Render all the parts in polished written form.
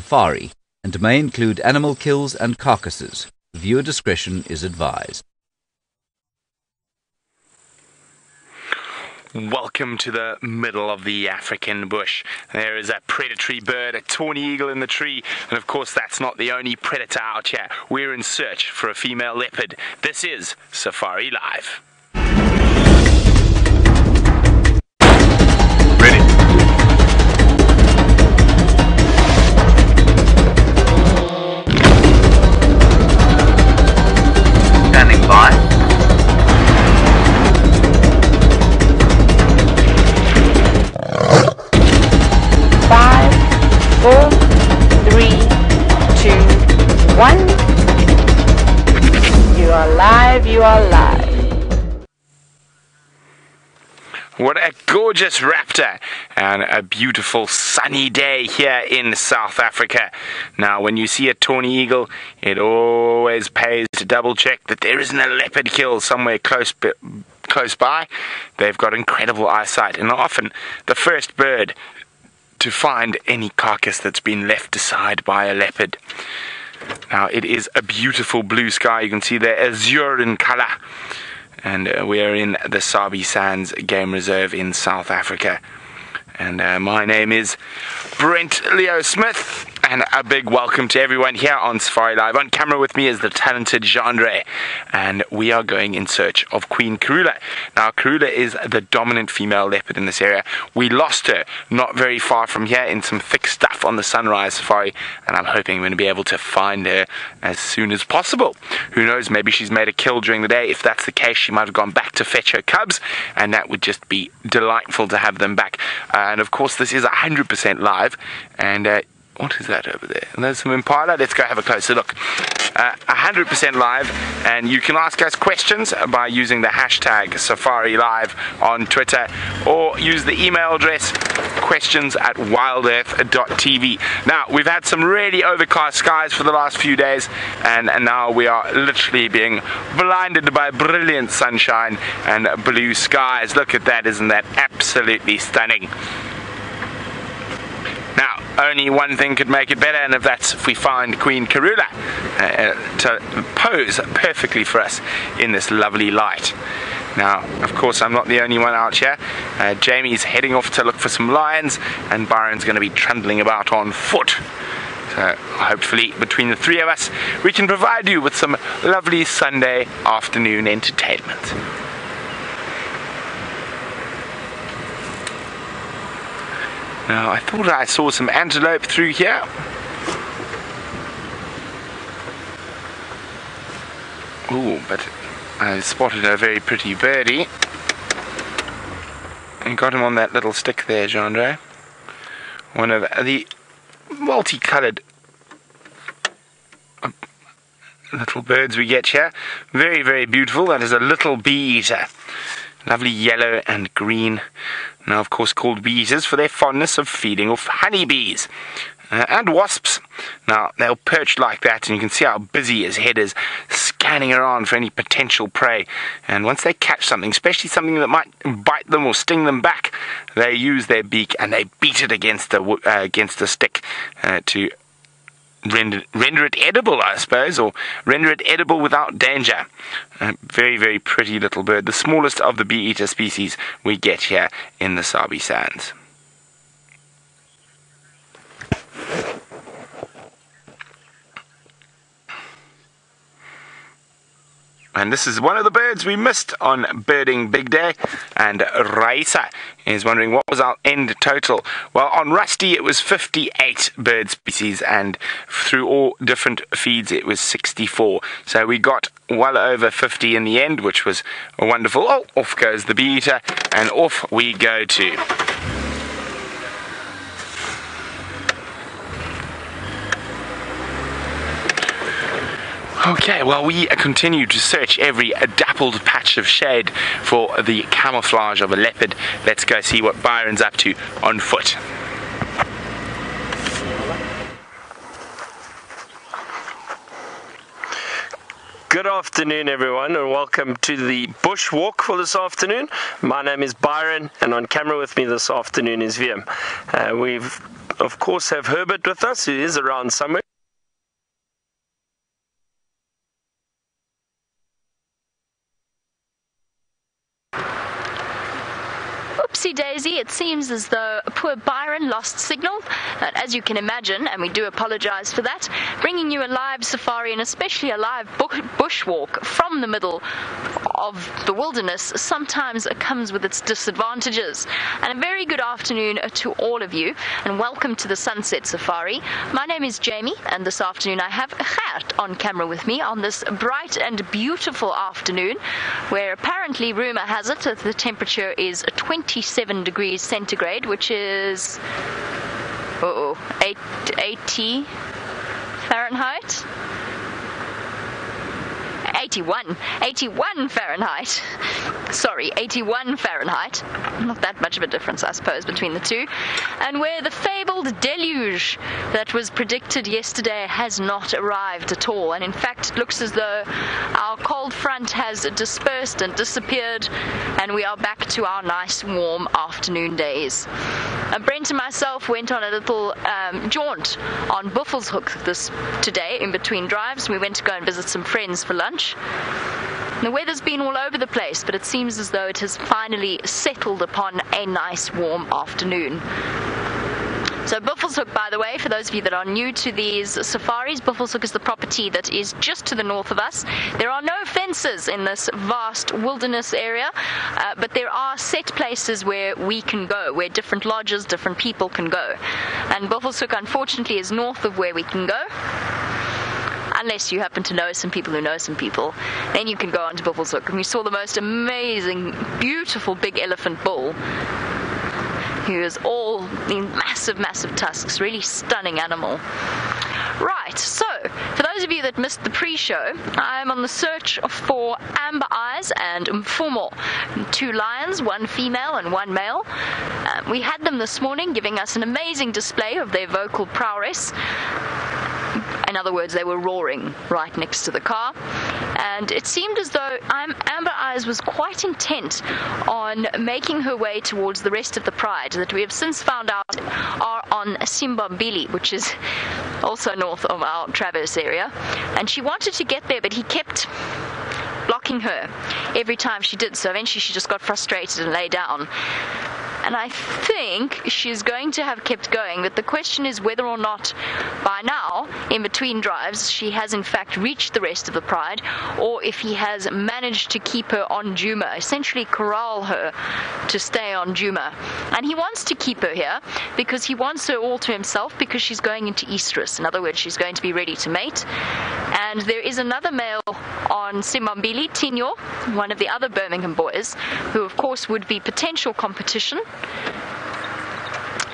safari and may include animal kills and carcasses. Viewer discretion is advised. Welcome to the middle of the African bush. There is a predatory bird, a tawny eagle in the tree, and of course that's not the only predator out here. We're in search for a female leopard. This is Safari Live. Ready. Standing by. 5, 4, 3, 2, 1. You are live, you are live. What a gorgeous raptor and a beautiful sunny day here in South Africa. Now when you see a tawny eagle, it always pays to double check that there isn't a leopard kill somewhere close by. They've got incredible eyesight and often the first bird to find any carcass that's been left aside by a leopard. Now it is a beautiful blue sky. You can see they're azure in colour, and we are in the Sabi Sands Game Reserve in South Africa. And my name is Brent Leo Smith, and a big welcome to everyone here on Safari Live. On camera with me is the talented Genre, and we are going in search of Queen Karula. Now Karula is the dominant female leopard in this area. We lost her not very far from here in some thick stuff on the Sunrise Safari, and I'm hoping we're going to be able to find her as soon as possible. Who knows, maybe she's made a kill during the day. If that's the case, she might have gone back to fetch her cubs, and that would just be delightful to have them back. And of course this is 100% live, and what is that over there? And there's some impala. Let's go have a closer look. 100% live, and you can ask us questions by using the hashtag Safari Live on Twitter, or use the email address questions@WildEarthTV. Now we've had some really overcast skies for the last few days, and now we are literally being blinded by brilliant sunshine and blue skies. Look at that, isn't that absolutely stunning? Now, only one thing could make it better, and if we find Queen Karula to pose perfectly for us in this lovely light. Now, of course, I'm not the only one out here. Jamie's heading off to look for some lions, and Byron's going to be trundling about on foot. So, hopefully, between the three of us, we can provide you with some lovely Sunday afternoon entertainment. Now, I thought I saw some antelope through here. Ooh, but I spotted a very pretty birdie. And got him on that little stick there, Genre. One of the multicoloured little birds we get here. Very, very beautiful. That is a little bee eater. Lovely yellow and green. Now, of course, called bee eaters for their fondness of feeding off honeybees and wasps. Now, they'll perch like that, and you can see how busy his head is, scanning around for any potential prey. And once they catch something, especially something that might bite them or sting them back, they use their beak and they beat it against a stick to render it edible, I suppose, or render it edible without danger. A very, very pretty little bird, the smallest of the bee-eater species we get here in the Sabi Sands. And this is one of the birds we missed on Birding Big Day. And Raisa is wondering, what was our end total? Well, on Rusty it was 58 bird species, and through all different feeds it was 64. So we got well over 50 in the end, which was wonderful. Oh, off goes the bee eater, and off we go to. Okay, well, we continue to search every dappled patch of shade for the camouflage of a leopard. Let's go see what Byron's up to on foot. Good afternoon, everyone, and welcome to the bushwalk for this afternoon. My name is Byron, and on camera with me this afternoon is Wiem. We've of course, have Herbert with us, who is around somewhere. Oopsie daisy, it seems as though poor Byron lost signal, as you can imagine, and we do apologise for that. Bringing you a live safari and especially a live bushwalk from the middle of the wilderness sometimes comes with its disadvantages. And a very good afternoon to all of you, and welcome to the Sunset Safari. My name is Jamie, and this afternoon I have Gert on camera with me on this bright and beautiful afternoon, where apparently rumour has it that the temperature is 27 degrees centigrade, which is 80 Fahrenheit. 81 Fahrenheit. Sorry, 81 Fahrenheit. Not that much of a difference, I suppose, between the two. And where the fabled deluge that was predicted yesterday has not arrived at all. And in fact, it looks as though our cold front has dispersed and disappeared, and we are back to our nice warm afternoon days. Brent and myself went on a little jaunt on Buffelshoek today in between drives. We went to go and visit some friends for lunch. The weather's been all over the place, but it seems as though it has finally settled upon a nice warm afternoon. So Buffelshoek, by the way, for those of you that are new to these safaris, Buffelshoek is the property that is just to the north of us. There are no fences in this vast wilderness area, but there are set places where we can go, where different lodges, different people can go. And Buffelshoek, unfortunately, is north of where we can go. Unless you happen to know some people who know some people, then you can go on to Buffelshoek. And we saw the most amazing, beautiful big elephant bull, who is all in massive tusks, really stunning animal. Right, so for those of you that missed the pre-show, I'm on the search for Amber Eyes and Mfumo, 2 lions, 1 female and 1 male. We had them this morning, giving us an amazing display of their vocal prowess. In other words, they were roaring right next to the car. And it seemed as though Amber Eyes was quite intent on making her way towards the rest of the pride that we have since found out are on Simbambili, which is also north of our Traverse area. And she wanted to get there, but he kept blocking her every time she did. So eventually she just got frustrated and lay down. And I think she's going to have kept going, but the question is whether or not by now, in between drives, she has in fact reached the rest of the pride, or if he has managed to keep her on Djuma, essentially corral her to stay on Djuma. And he wants to keep her here because he wants her all to himself, because she's going into estrus. In other words, she's going to be ready to mate. And there is another male on Simbambili, Tino, one of the other Birmingham boys, who of course would be potential competition.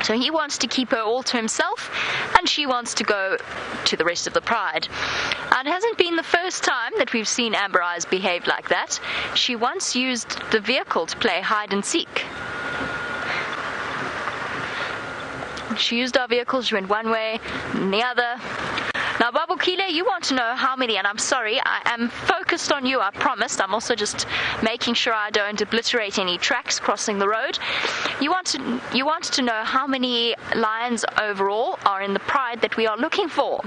So he wants to keep her all to himself, and she wants to go to the rest of the pride. And it hasn't been the first time that we've seen Amber Eyes behave like that. She once used the vehicle to play hide and seek. She used our vehicle, she went one way and the other. Now, Babu Kile, you want to know how many, and I'm sorry, I am focused on you, I promised. I'm also just making sure I don't obliterate any tracks crossing the road. You want to know how many lions overall are in the pride that we are looking for.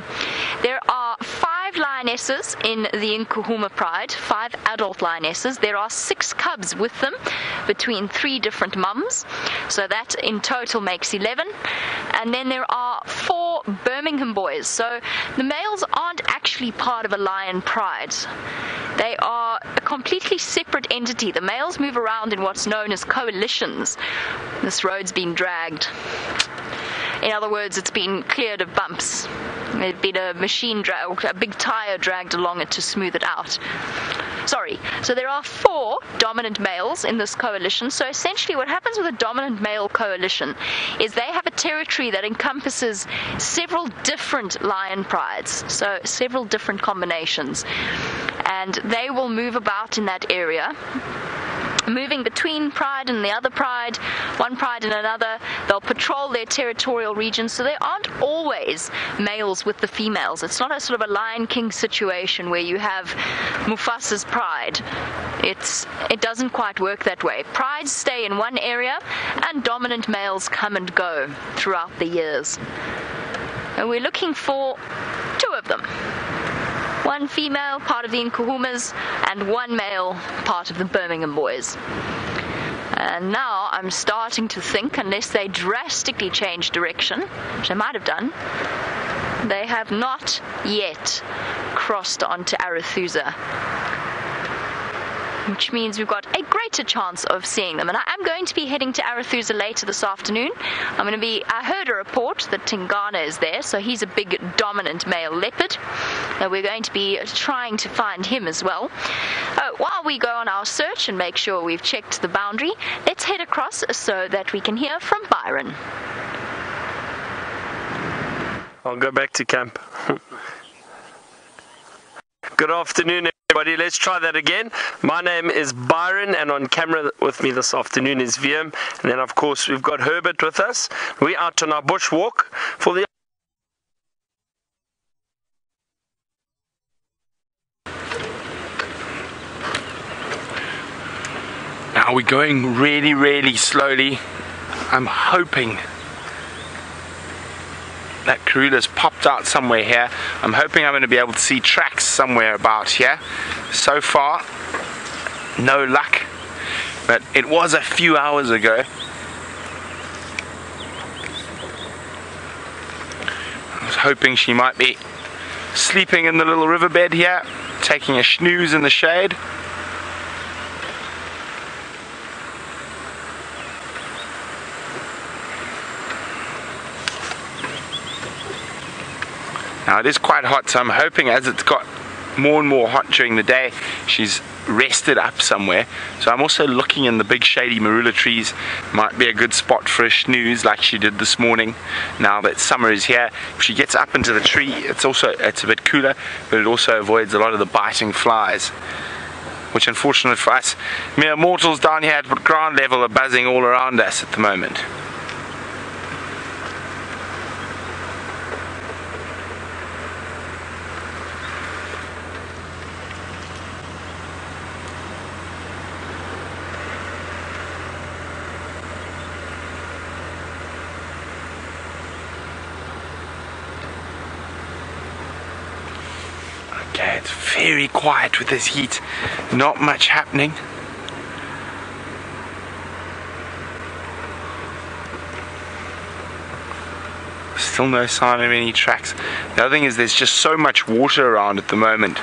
There are 5 lionesses in the Nkuhuma pride, 5 adult lionesses. There are 6 cubs with them, between 3 different mums. So that in total makes 11. And then there are 4 Birmingham boys. So the males aren't actually part of a lion pride. They are a completely separate entity. The males move around in what's known as coalitions. This road's been dragged. In other words, it's been cleared of bumps. There's been a machine drag, a big tire dragged along it to smooth it out. Sorry. So there are 4 dominant males in this coalition. So essentially what happens with a dominant male coalition is they have a territory that encompasses several different lion prides. So several different combinations. And they will move about in that area moving between pride and the other pride, one pride and another. They'll patrol their territorial regions, so there aren't always males with the females. It's not a sort of a Lion King situation where you have Mufasa's pride. It doesn't quite work that way. Prides stay in one area, and dominant males come and go throughout the years. And we're looking for 2 of them. One female, part of the Nkuhumas, and one male, part of the Birmingham Boys. And now I'm starting to think, unless they drastically change direction, which they might have done, they have not yet crossed onto Arathusa, which means we've got a greater chance of seeing them. And I am going to be heading to Arathusa later this afternoon. I heard a report that Tingana is there, so he's a big dominant male leopard. We're going to be trying to find him as well. While we go on our search and make sure we've checked the boundary, let's head across so that we can hear from Byron. I'll go back to camp. Good afternoon, everybody. Let's try that again. My name is Byron, and on camera with me this afternoon is VM. And then, of course, we've got Herbert with us. We're out on our bushwalk for the... Now we're going really, really slowly. I'm hoping that Karula's popped out somewhere here. I'm hoping I'm going to be able to see tracks somewhere about here. So far, no luck, but it was a few hours ago. I was hoping she might be sleeping in the little riverbed here, taking a snooze in the shade. Now it is quite hot, so I'm hoping as it's got more and more hot during the day, she's rested up somewhere. So I'm also looking in the big shady marula trees. Might be a good spot for a snooze like she did this morning. Now that summer is here, if she gets up into the tree, it's a bit cooler, but it also avoids a lot of the biting flies, which unfortunately for us mere mortals down here at ground level are buzzing all around us at the moment. Okay, it's very quiet with this heat, not much happening. Still no sign of any tracks. The other thing is there's just so much water around at the moment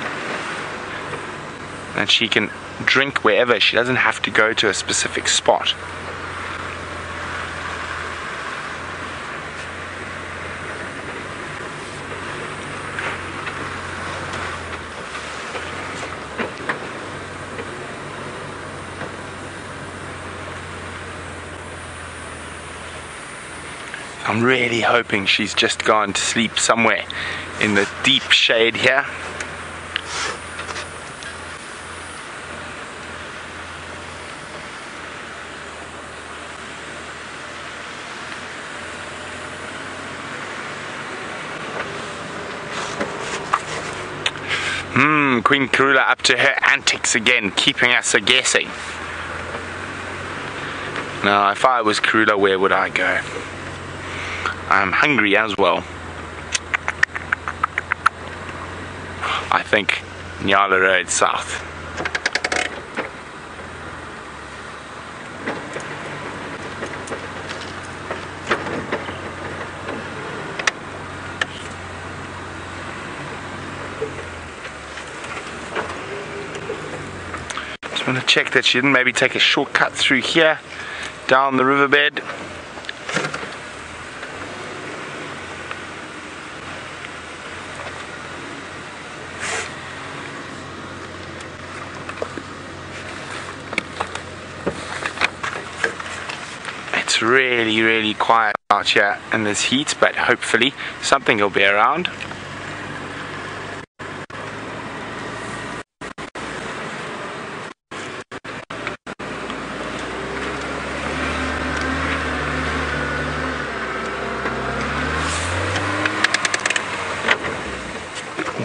that she can drink wherever. She doesn't have to go to a specific spot. I'm really hoping she's just gone to sleep somewhere in the deep shade here. Queen Karula up to her antics again, keeping us a-guessing. Now, if I was Karula, where would I go? I'm hungry as well. I think Nyala Road south. Just want to check that she didn't maybe take a shortcut through here, down the riverbed. It's really, really quiet out here in this heat, but hopefully something will be around.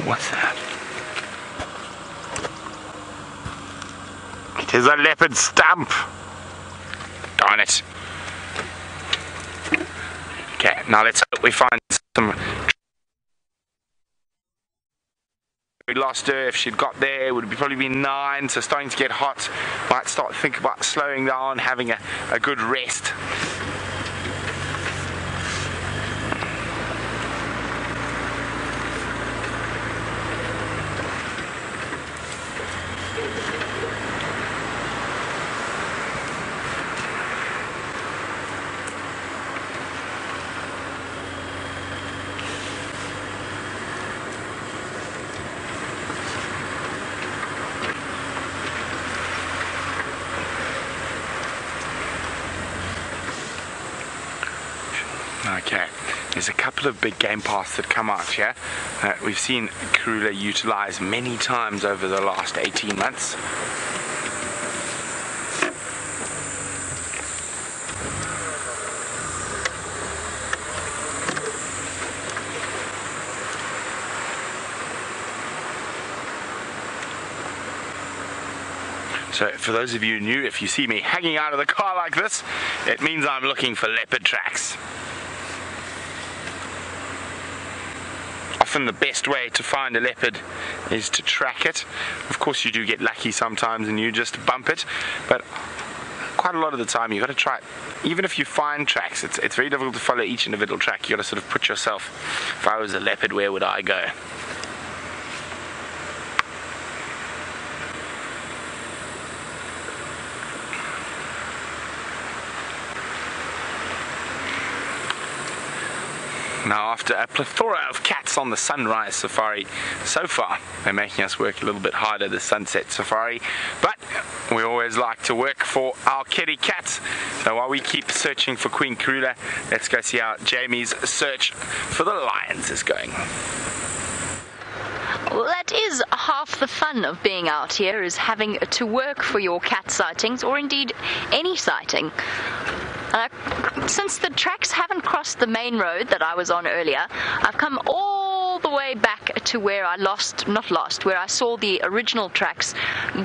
What's that? It is a leopard stump. Darn it. Okay, now let's hope we find some. We lost her. If she'd got there, it would probably be 9, so starting to get hot. Might start to think about slowing down, having a good rest. Okay, there's a couple of big game paths that come out here. We've seen Karula utilize many times over the last 18 months. So for those of you new, if you see me hanging out of the car like this, it means I'm looking for leopard tracks. Often the best way to find a leopard is to track it. Of course you do get lucky sometimes and you just bump it, but quite a lot of the time you got to try it. Even if you find tracks, it's very difficult to follow each individual track. You got to sort of put yourself, if I was a leopard, where would I go? Now, after a plethora of cats on the sunrise safari so far, they're making us work a little bit harder the sunset safari, but we always like to work for our kitty cats. So while we keep searching for Queen Karula, let's go see how Jamie's search for the lions is going. Well, that is half the fun of being out here, is having to work for your cat sightings, or indeed any sighting. Since the tracks haven't crossed the main road that I was on earlier, I've come all the way back to where I where I saw the original tracks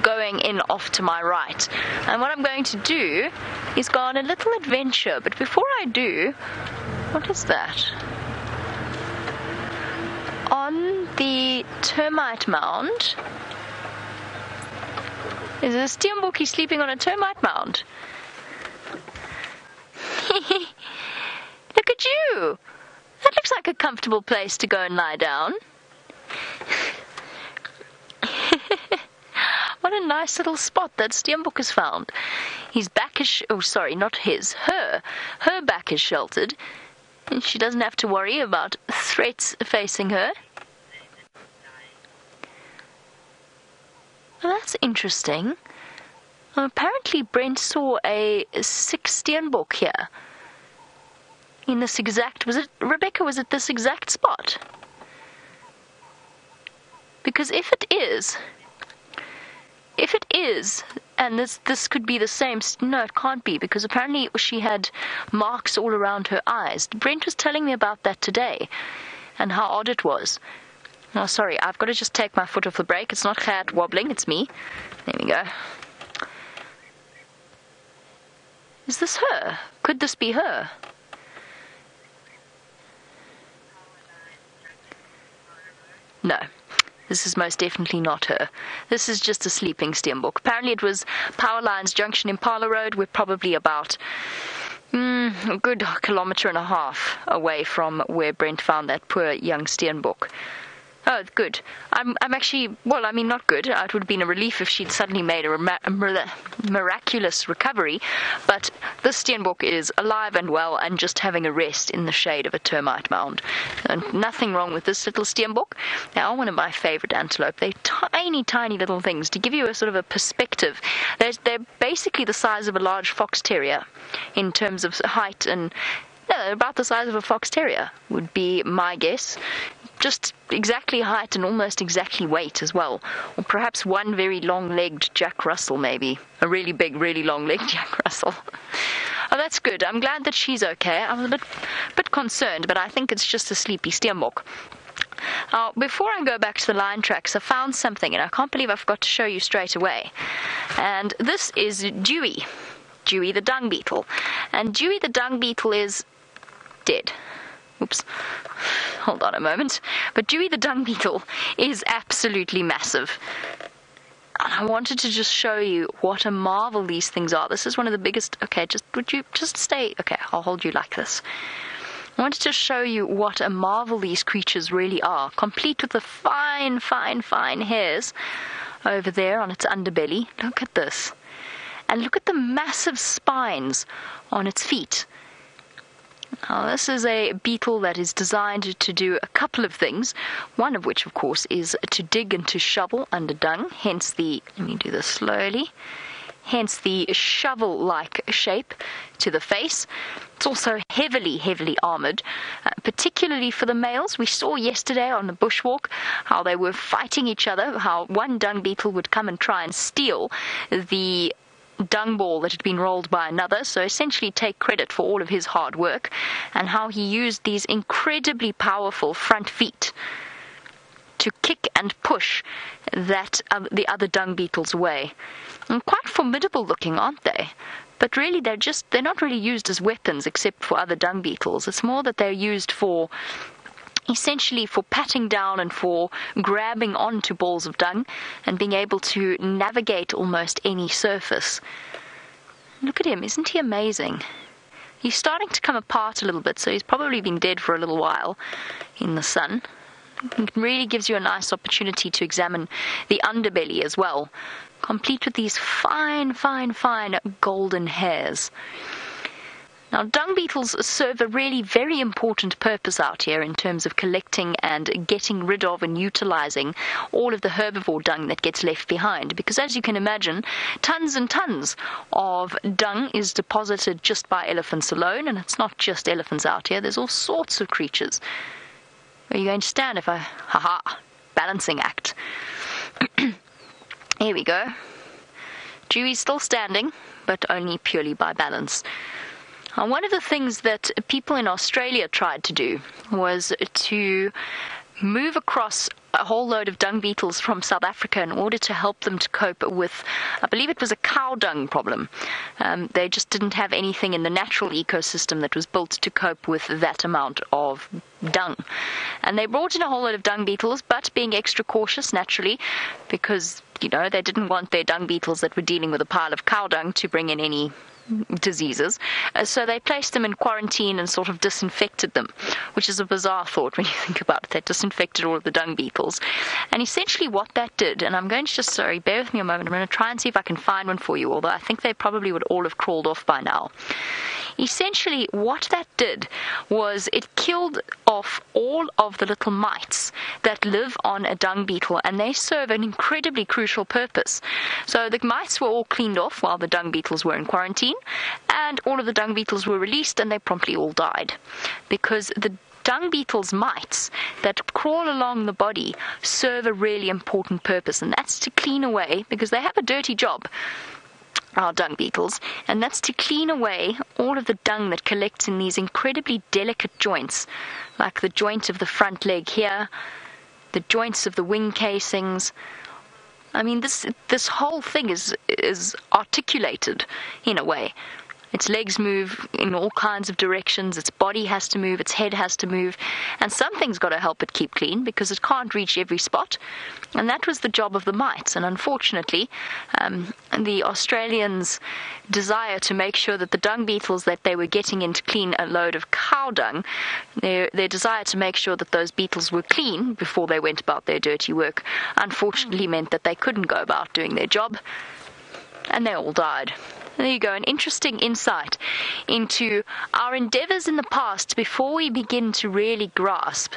going in off to my right. And what I'm going to do is go on a little adventure, but before I do, what is that? On the termite mound, is a Steenbok sleeping on a termite mound. Look at you! That looks like a comfortable place to go and lie down. What a nice little spot that Steenbok has found. His back is, oh sorry, not his, her back is sheltered. And she doesn't have to worry about threats facing her. Well, that's interesting. Apparently Brent saw a 6 Steenbok here. In this exact, was it this exact spot? Because if it is, and this could be the same, no, it can't be, because apparently she had marks all around her eyes. Brent was telling me about that today, and how odd it was. Oh, sorry, I've got to just take my foot off the brake. It's not cat wobbling, it's me. There we go. Is this her? Could this be her? No, this is most definitely not her. This is just a sleeping Steenbok. Apparently it was Power Lines Junction Impala Road. We're probably about a good 1.5 kilometers away from where Brent found that poor young Steenbok. Oh, good. I'm actually, well, I mean, not good. It would have been a relief if she'd suddenly made a miraculous recovery. But this Steenbok is alive and well and just having a rest in the shade of a termite mound. And nothing wrong with this little Steenbok. They are one of my favorite antelope. They're tiny, tiny little things. To give you a sort of a perspective, they're basically the size of a large fox terrier in terms of height, and they're about the size of a fox terrier, would be my guess. Just exactly height and almost exactly weight as well. Or perhaps one very long-legged Jack Russell, maybe. A really big, really long-legged Jack Russell. Oh, that's good. I'm glad that she's okay. I was a bit concerned, but I think it's just a sleepy Steenbok. Now, before I go back to the lion tracks, I found something, and I can't believe I forgot to show you straight away. And this is Dewey the dung beetle. And Dewey the dung beetle is dead. Oops. Hold on a moment. But Dewey the dung beetle is absolutely massive. And I wanted to just show you what a marvel these things are. This is one of the biggest... Okay, would you just stay... Okay, I'll hold you like this. I wanted to show you what a marvel these creatures really are, complete with the fine hairs over there on its underbelly. Look at this. And look at the massive spines on its feet. Now, this is a beetle that is designed to do a couple of things, one of which, of course, is to dig and to shovel under dung, hence the... Let me do this slowly. Hence the shovel-like shape to the face. It's also heavily armoured, particularly for the males. We saw yesterday on the bushwalk how they were fighting each other, how one dung beetle would come and try and steal the dung ball that had been rolled by another, so essentially take credit for all of his hard work, and how he used these incredibly powerful front feet to kick and push the other dung beetles away. And quite formidable looking, aren't they? But really they're not really used as weapons except for other dung beetles. It's more that they're used for essentially for patting down and for grabbing onto balls of dung and being able to navigate almost any surface. Look at him, isn't he amazing? He's starting to come apart a little bit, so he's probably been dead for a little while in the sun. It really gives you a nice opportunity to examine the underbelly as well, complete with these fine golden hairs. Now, dung beetles serve a really very important purpose out here in terms of collecting and getting rid of and utilizing all of the herbivore dung that gets left behind. Because as you can imagine, tons and tons of dung is deposited just by elephants alone, and it's not just elephants out here. There's all sorts of creatures. Where are you going to stand if I... Haha! Balancing act. Here we go. Dewey's still standing, but only purely by balance. Now, one of the things that people in Australia tried to do was to move across a whole load of dung beetles from South Africa in order to help them to cope with, I believe it was a cow dung problem. They just didn't have anything in the natural ecosystem that was built to cope with that amount of dung. And they brought in a whole load of dung beetles, but being extra cautious naturally, because, you know, they didn't want their dung beetles that were dealing with a pile of cow dung to bring in any diseases, so they placed them in quarantine and sort of disinfected them, which is a bizarre thought when you think about it. They disinfected all of the dung beetles, and essentially what that did, and I'm going to just, sorry, bear with me a moment, I'm going to try and see if I can find one for you, although I think they probably would all have crawled off by now. Essentially what that did was it killed off all of the little mites that live on a dung beetle, and they serve an incredibly crucial purpose. So the mites were all cleaned off while the dung beetles were in quarantine, and all of the dung beetles were released, and they promptly all died, because the dung beetles' mites that crawl along the body serve a really important purpose, and that's to clean away, because they have a dirty job, our dung beetles, and that's to clean away all of the dung that collects in these incredibly delicate joints, like the joint of the front leg here, the joints of the wing casings. I mean, this whole thing is articulated in a way. Its legs move in all kinds of directions, its body has to move, its head has to move, and something's got to help it keep clean because it can't reach every spot. And that was the job of the mites. And unfortunately, the Australians' desire to make sure that the dung beetles that they were getting in to clean a load of cow dung, their desire to make sure that those beetles were clean before they went about their dirty work, unfortunately meant that they couldn't go about doing their job, and they all died. There you go, an interesting insight into our endeavours in the past before we begin to really grasp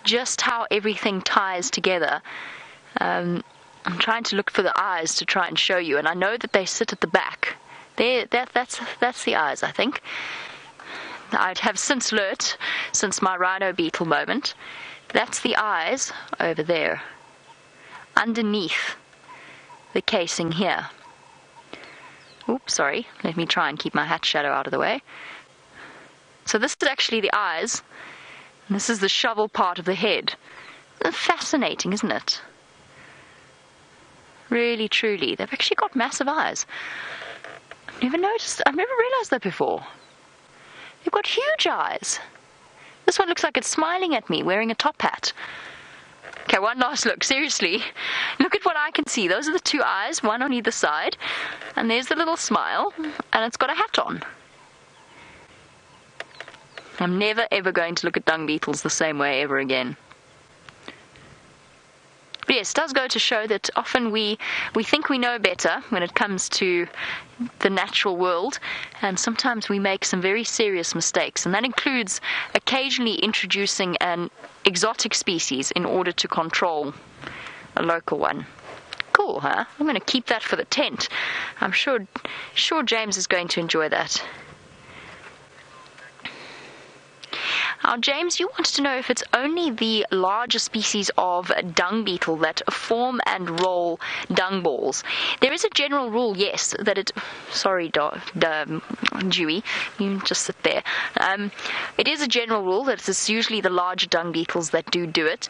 just how everything ties together. I'm trying to look for the eyes to try and show you, and I know that they sit at the back. There, that's the eyes, I think. I have since learnt, since my rhino beetle moment, that's the eyes over there, underneath the casing here. Oops, sorry. Let me try and keep my hat shadow out of the way. So this is actually the eyes, and this is the shovel part of the head, Fascinating, isn't it? Really, truly. They've actually got massive eyes. I've never realized that before. They've got huge eyes. This one looks like it's smiling at me, wearing a top hat. Okay, one last look. Seriously. Look at what I can see. Those are the two eyes, one on either side. And there's the little smile, and it's got a hat on. I'm never, ever going to look at dung beetles the same way ever again. But yes, it does go to show that often we think we know better when it comes to the natural world, and sometimes we make some very serious mistakes, and that includes occasionally introducing an exotic species in order to control a local one. Cool, huh? I'm going to keep that for the tent. I'm sure James is going to enjoy that. Now, James, you wanted to know if it's only the larger species of dung beetle that form and roll dung balls. There is a general rule, yes, that it... Sorry, Dewey, you just sit there. It is a general rule that it's usually the larger dung beetles that do it.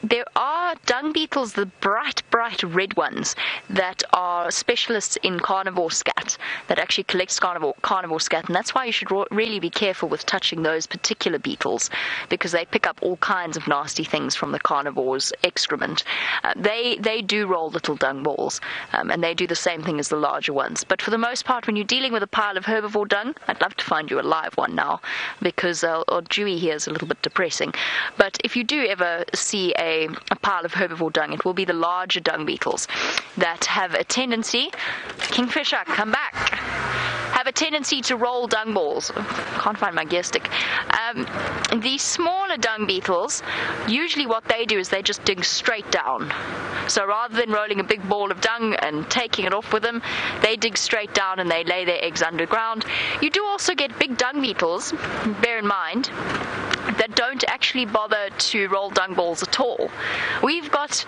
There are dung beetles, the bright red ones, that are specialists in carnivore scat, that actually collects carnivore scat, and that's why you should really be careful with touching those particular beetles, because they pick up all kinds of nasty things from the carnivore's excrement. They do roll little dung balls, and they do the same thing as the larger ones. But for the most part, when you're dealing with a pile of herbivore dung, I'd love to find you a live one now, because our Dewey here is a little bit depressing. But if you do ever see a pile of herbivore dung, it will be the larger dung beetles that have a tendency... Kingfisher, come back! Have a tendency to roll dung balls. Can't find my gear stick. The smaller dung beetles, usually what they do is they just dig straight down. So rather than rolling a big ball of dung and taking it off with them, they dig straight down and they lay their eggs underground. You do also get big dung beetles, bear in mind, that don't actually bother to roll dung balls at all. We've got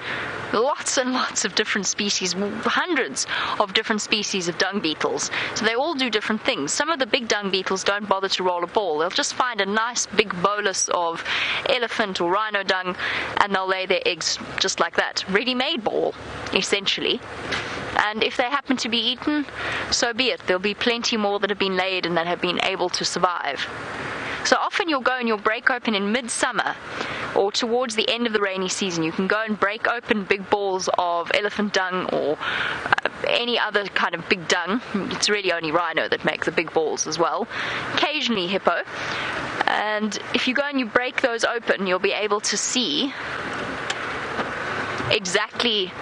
lots and lots of different species, hundreds of different species of dung beetles. So they all do different things. Some of the big dung beetles don't bother to roll a ball. They'll just find a nice big bolus of elephant or rhino dung and they'll lay their eggs just like that. Ready-made ball, essentially. And if they happen to be eaten, so be it. There'll be plenty more that have been laid and that have been able to survive. So often you'll go and you'll break open in midsummer or towards the end of the rainy season. You can go and break open big balls of elephant dung or any other kind of big dung. It's really only rhino that make the big balls as well. Occasionally hippo. And if you go and you break those open, you'll be able to see exactly,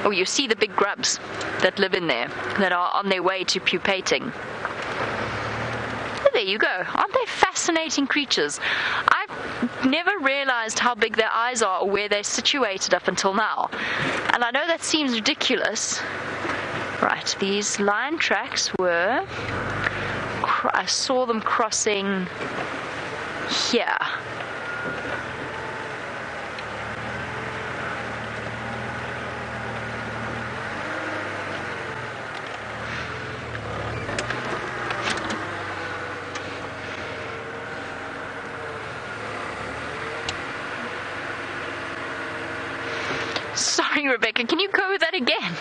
or you see the big grubs that live in there, that are on their way to pupating. There you go. Aren't they fascinating creatures? I've never realized how big their eyes are or where they're situated up until now. And I know that seems ridiculous. Right, these lion tracks were... I saw them crossing here. Sorry, Rebecca, can you go with that again?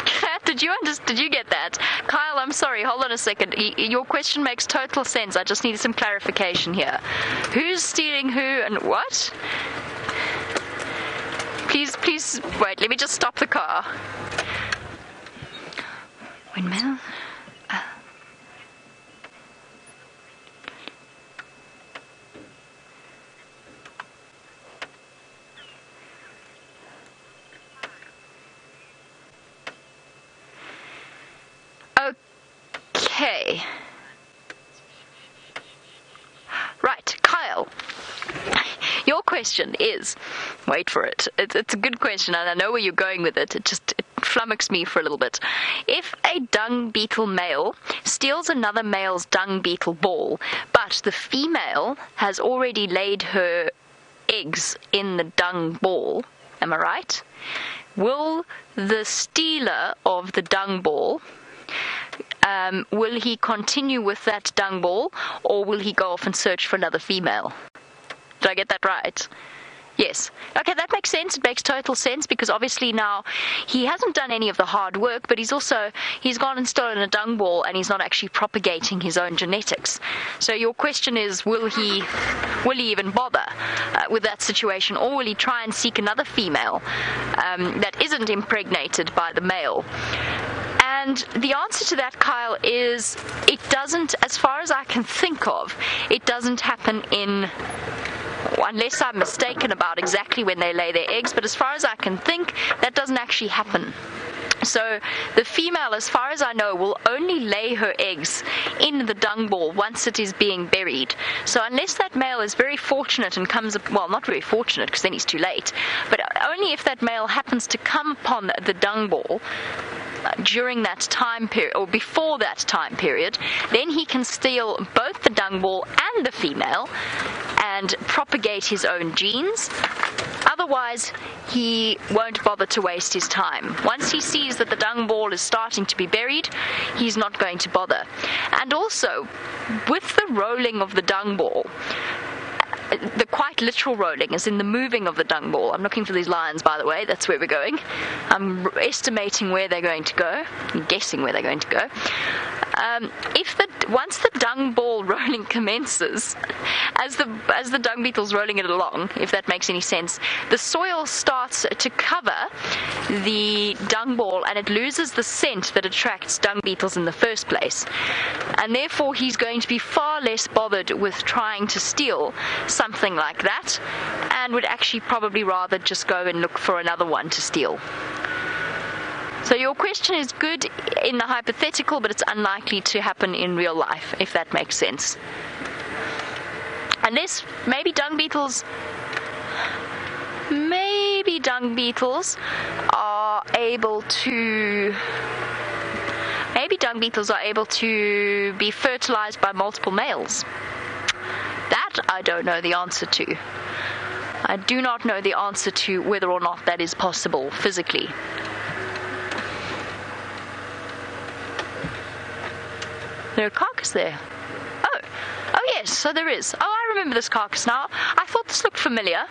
Kat, did you get that? Kyle, I'm sorry, hold on a second. Your question makes total sense. I just need some clarification here. Who's stealing who and what? Please, wait, let me just stop the car. Windmill? Okay. Right, Kyle. Your question is, wait for it. It's a good question, and I know where you're going with it. It flummoxed me for a little bit. If a dung beetle male steals another male's dung beetle ball, but the female has already laid her eggs in the dung ball, am I right? Will the stealer of the dung ball... will he continue with that dung ball, or will he go off and search for another female? Did I get that right? Yes. Okay, that makes sense. It makes total sense because obviously now he hasn't done any of the hard work, but he's gone and stolen a dung ball and he's not actually propagating his own genetics. So your question is, will he even bother with that situation, or will he try and seek another female that isn't impregnated by the male? And the answer to that, Kyle, is it doesn't, as far as I can think of, it doesn't happen unless I'm mistaken about exactly when they lay their eggs, but as far as I can think, that doesn't actually happen. So the female, as far as I know, will only lay her eggs in the dung ball once it is being buried. So unless that male is very fortunate and comes, well, not very fortunate because then he's too late, but only if that male happens to come upon the dung ball during that time period or before that time period, then he can steal both the dung ball and the female and propagate his own genes. Otherwise, he won't bother to waste his time. Once he sees that the dung ball is starting to be buried, he's not going to bother. And also, with the rolling of the dung ball, the quite literal rolling is in the moving of the dung ball. I'm looking for these lines, by the way. That's where we're going. I'm estimating where they're going to go. I'm guessing where they're going to go. Once the dung ball rolling commences, as the dung beetle's rolling it along, if that makes any sense, the soil starts to cover the dung ball and it loses the scent that attracts dung beetles in the first place. And therefore he's going to be far less bothered with trying to steal something like that, and would actually probably rather just go and look for another one to steal. So your question is good in the hypothetical, but it's unlikely to happen in real life, if that makes sense. Unless maybe dung beetles are able to be fertilized by multiple males. That I don't know the answer to. I do not know the answer to whether or not that is possible physically. There's a carcass there. Oh yes, so there is. Oh, I remember this carcass now. I thought this looked familiar.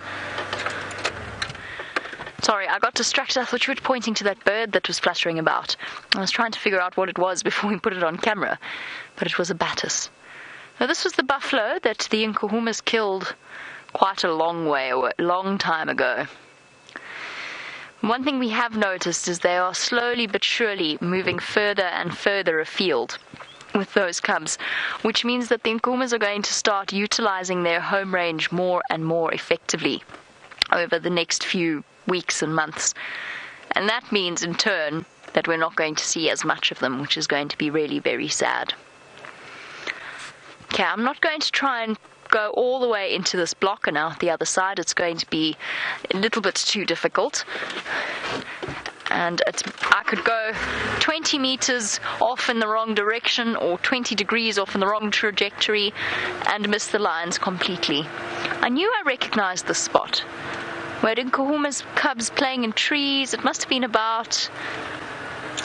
Sorry, I got distracted. I thought you were pointing to that bird that was fluttering about. I was trying to figure out what it was before we put it on camera, but it was a batis. Now, this was the buffalo that the Nkuhumas killed quite a long time ago. One thing we have noticed is they are slowly but surely moving further and further afield with those cubs, which means that the Nkuhumas are going to start utilizing their home range more and more effectively over the next few weeks and months. And that means, in turn, that we're not going to see as much of them, which is going to be really very sad. Okay, I'm not going to try and go all the way into this block and out the other side. It's going to be a little bit too difficult. And I could go 20 meters off in the wrong direction or 20 degrees off in the wrong trajectory and miss the lines completely. I knew I recognized this spot. Where Nkuhuma's cubs playing in trees. It must have been about...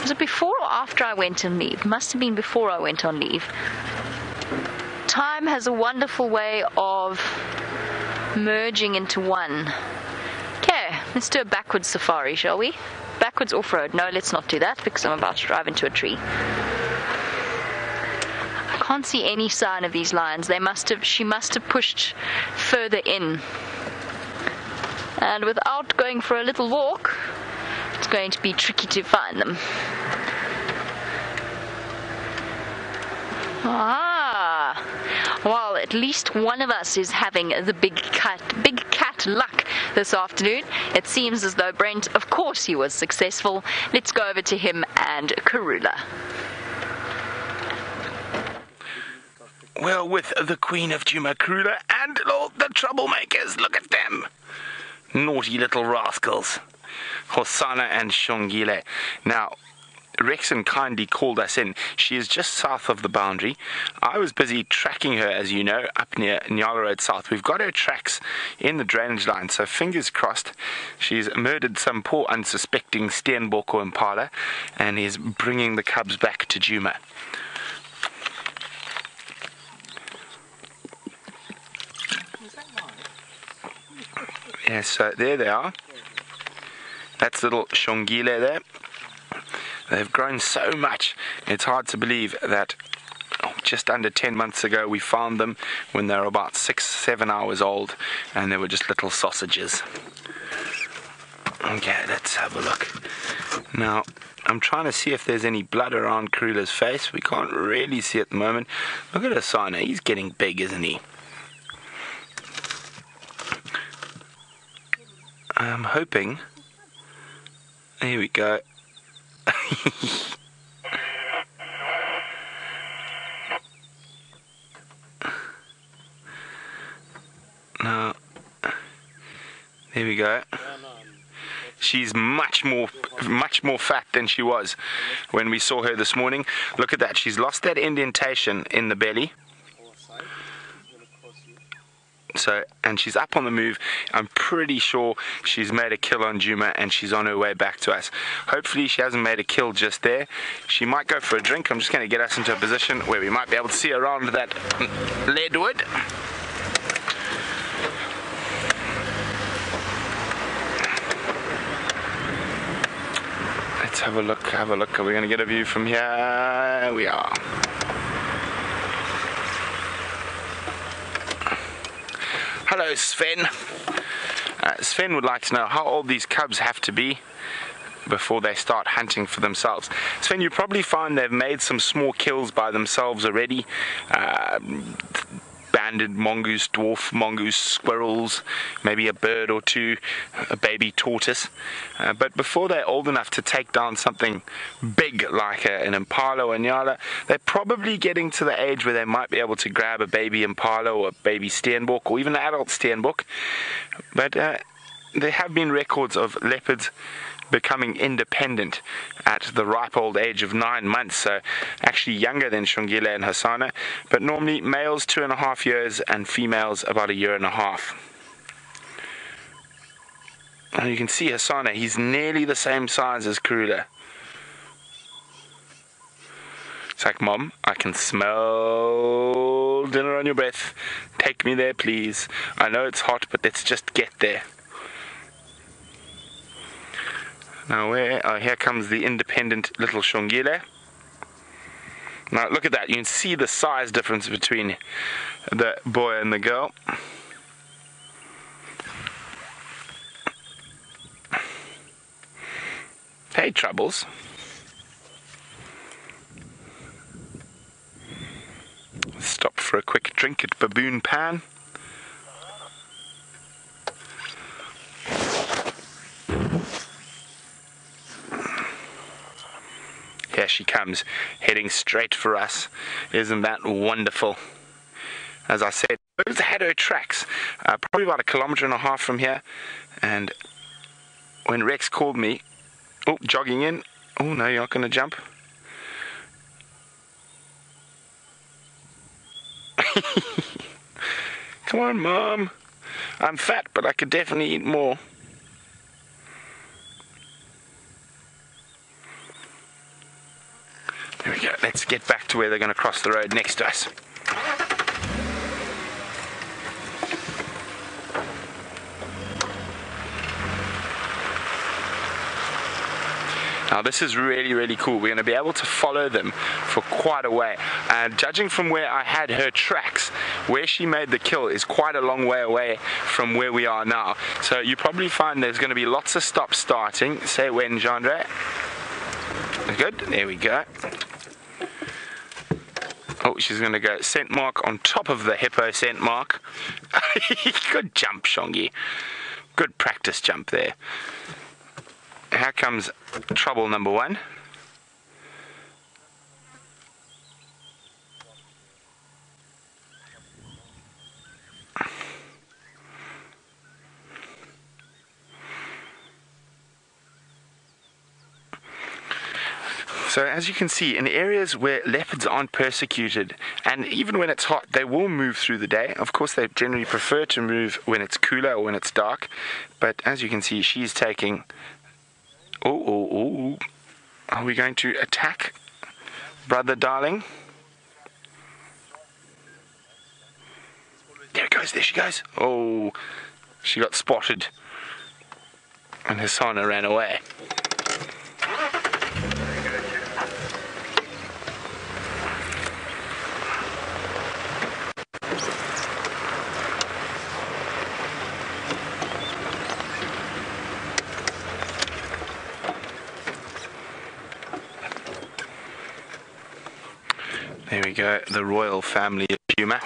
Was it before or after I went on leave? It must have been before I went on leave. Time has a wonderful way of merging into one. Okay, let's do a backwards safari, shall we? Backwards off-road. No, let's not do that because I'm about to drive into a tree. I can't see any sign of these lions. She must have pushed further in. And without going for a little walk, it's going to be tricky to find them. Well, at least one of us is having the big cat luck this afternoon. It seems as though Brent, of course he was successful. Let's go over to him and Karula. Well, with the Queen of Djuma, Karula, and all the troublemakers, look at them. Naughty little rascals. Hosanna and Shongile. Now, Rexon kindly called us in. She is just south of the boundary. I was busy tracking her, as you know, up near Nyala Road South. We've got her tracks in the drainage line, so fingers crossed. She's murdered some poor unsuspecting Steenbok or Impala and is bringing the cubs back to Djuma. Yeah, so there they are. That's little Shongile there. They've grown so much, it's hard to believe that just under 10 months ago we found them when they were about 6-7 hours old, and they were just little sausages. Okay, let's have a look. Now, I'm trying to see if there's any blood around Karula's face. We can't really see at the moment. Look at Asana, he's getting big, isn't he? I'm hoping. Here we go. Now, there we go. She's much more fat than she was when we saw her this morning. Look at that. She's lost that indentation in the belly. So, and she's up on the move. I'm pretty sure she's made a kill on Djuma, and she's on her way back to us. Hopefully she hasn't made a kill just there. She might go for a drink. I'm just going to get us into a position where we might be able to see around that leadwood. Let's have a look. Are we going to get a view from here? We are. Hello, Sven. Sven would like to know how old these cubs have to be before they start hunting for themselves. Sven, you probably find they've made some small kills by themselves already. Banded mongoose, dwarf mongoose, squirrels, maybe a bird or two, a baby tortoise. But before they're old enough to take down something big like an impala or a nyala, they're probably getting to the age where they might be able to grab a baby impala or a baby Steenbok or even an adult Steenbok. But there have been records of leopards becoming independent at the ripe old age of 9 months, so actually younger than Shongile and Hasana, but normally males 2.5 years and females about 1.5 years. And you can see Hasana, he's nearly the same size as Karula. It's like, Mom, I can smell dinner on your breath. Take me there, please. I know it's hot, but let's just get there. Now here comes the independent little Shongile. Now look at that, you can see the size difference between the boy and the girl. Hey, Troubles. Stop for a quick drink at Baboon Pan. Here she comes, heading straight for us. Isn't that wonderful? As I said, those had her tracks, probably about 1.5 kilometers from here. And when Rex called me, jogging in. Oh no, you're not going to jump. Come on, Mom. I'm fat, but I could definitely eat more. There we go. Let's get back to where they're going to cross the road next to us. Now this is really, really cool. We're going to be able to follow them for quite a way. And judging from where I had her tracks, where she made the kill is quite a long way away from where we are now. So you probably find there's going to be lots of stops starting. Say when, Jandre. Good. There we go. Oh, she's going to go scent mark on top of the hippo scent mark. Good jump, Shongi. Good practice jump there. Here comes trouble number 1. So as you can see, in areas where leopards aren't persecuted, and even when it's hot, they will move through the day. Of course, they generally prefer to move when it's cooler or when it's dark. But as you can see, she's taking... Oh. Are we going to attack, brother darling? There it goes, there she goes. Oh, she got spotted. And Hasana ran away. There we go, the royal family of Djuma.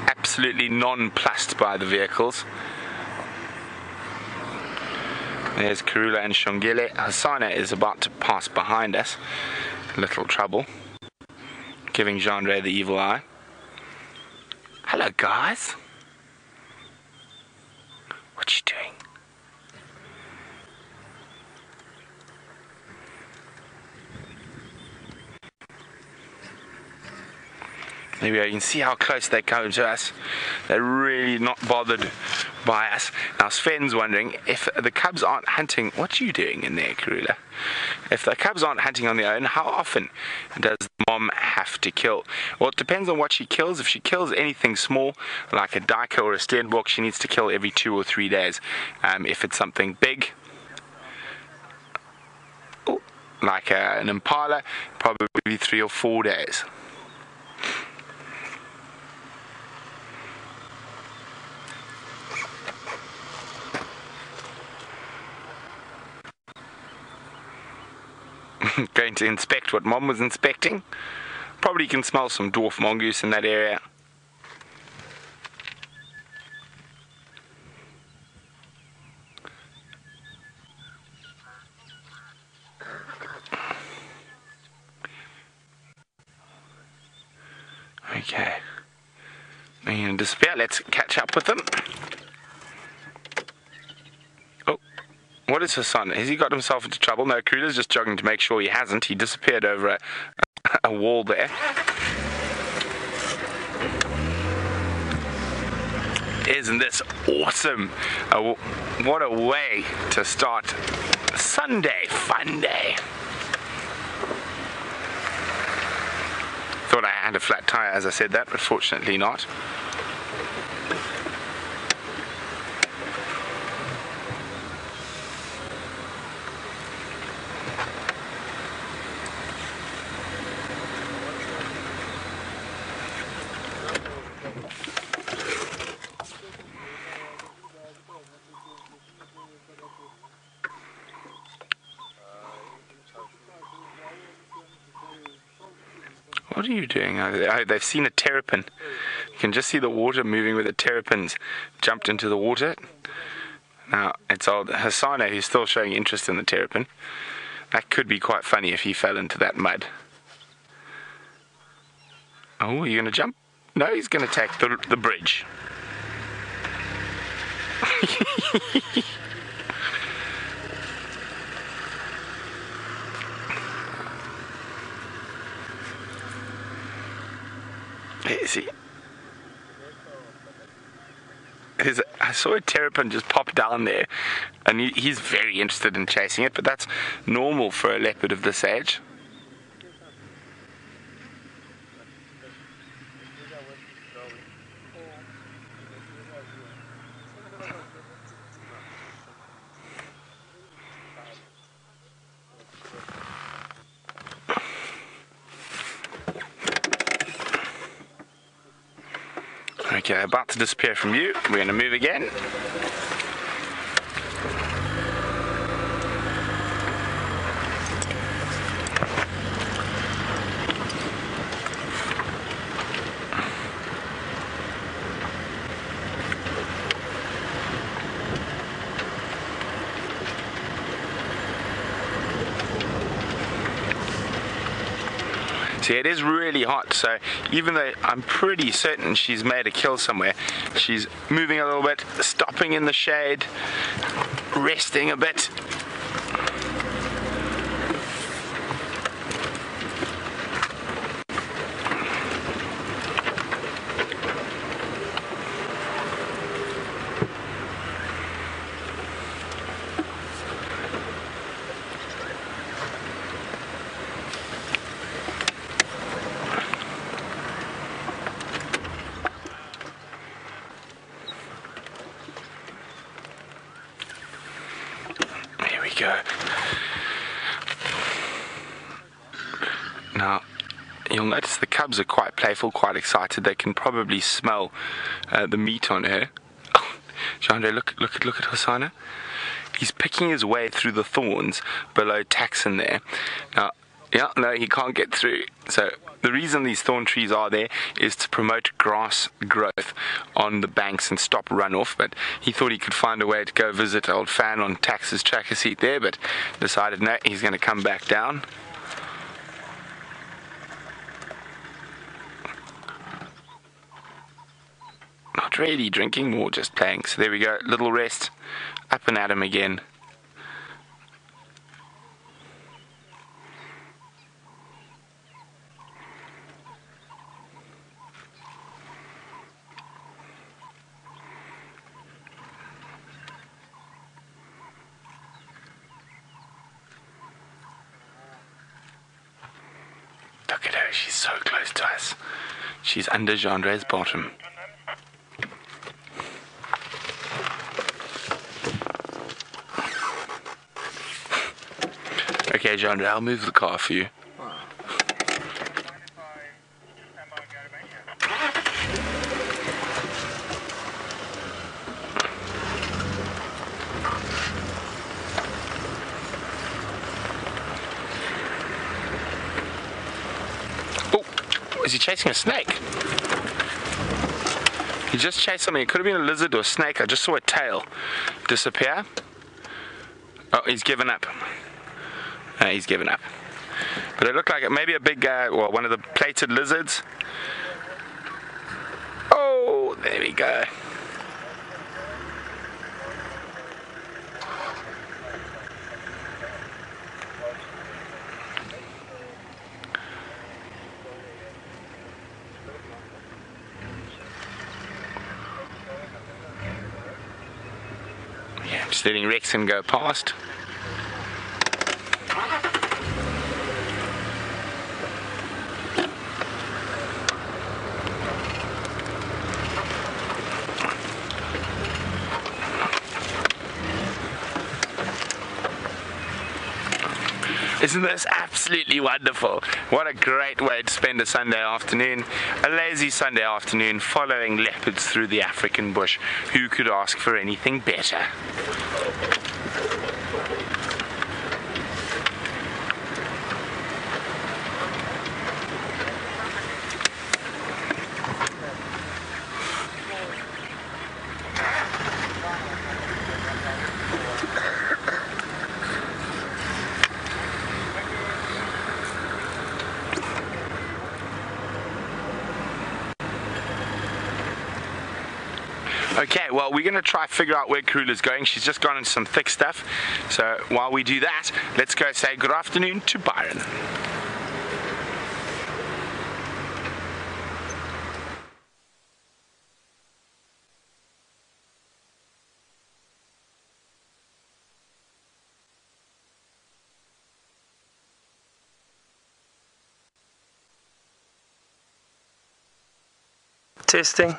Absolutely nonplussed by the vehicles. There's Karula and Shongile. Hasana is about to pass behind us. Little trouble. Giving Genre the evil eye. Hello, guys. What you doing? There we go, you can see how close they come to us. They're really not bothered by us. Now Sven's wondering if the cubs aren't hunting. What are you doing in there, Karula? If the cubs aren't hunting on their own, how often does mom have to kill? Well, it depends on what she kills. If she kills anything small, like a duiker or a Steenbok, she needs to kill every 2 or 3 days. If it's something big, like an impala, probably 3 or 4 days. Going to inspect what Mom was inspecting. Probably can smell some dwarf mongoose in that area. Okay. They're going to disappear. Let's catch up with them. What is his son? Has he got himself into trouble? No, Karula's just jogging to make sure he hasn't. He disappeared over a wall there. Isn't this awesome? What a way to start Sunday fun day. Thought I had a flat tire as I said that, but fortunately not. What are you doing over there? Oh, they've seen a terrapin. You can just see the water moving where the terrapins jumped into the water. Now, it's old Hasana who's still showing interest in the terrapin. That could be quite funny if he fell into that mud. Oh, are you going to jump? No, he's going to take the bridge. See, I saw a terrapin just pop down there, and he's very interested in chasing it, but that's normal for a leopard of this age. Okay, about to disappear from you. We're going to move again. See, it is really hot, so even though I'm pretty certain she's made a kill somewhere, she's moving a little bit, stopping in the shade, resting a bit. we go. Now, you'll notice the cubs are quite playful, quite excited. They can probably smell the meat on her. Oh, Chandra, look at Hosanna. He's picking his way through the thorns below Taxon there. Now, yeah, no, he can't get through. So the reason these thorn trees are there is to promote grass growth on the banks and stop runoff. But he thought he could find a way to go visit old Fan on Tax's tracker seat there, but decided no, he's going to come back down. Not really drinking, more just playing. So there we go, little rest, up and at him again. Look at her, she's so close to us. She's under Gendre's bottom. Okay, Gendre, I'll move the car for you. Oh, is he chasing a snake? He just chased something. It could have been a lizard or a snake. I just saw a tail disappear. Oh, he's given up. He's given up. But it looked like it maybe a big, well, one of the plated lizards. Oh, there we go. Yeah, I'm just letting Rexon go past. Isn't this absolutely wonderful? What a great way to spend a Sunday afternoon. A lazy Sunday afternoon following leopards through the African bush. Who could ask for anything better? Okay, well, we're going to try figure out where Karula's going. She's just gone into some thick stuff. So while we do that, let's go say good afternoon to Byron. Testing.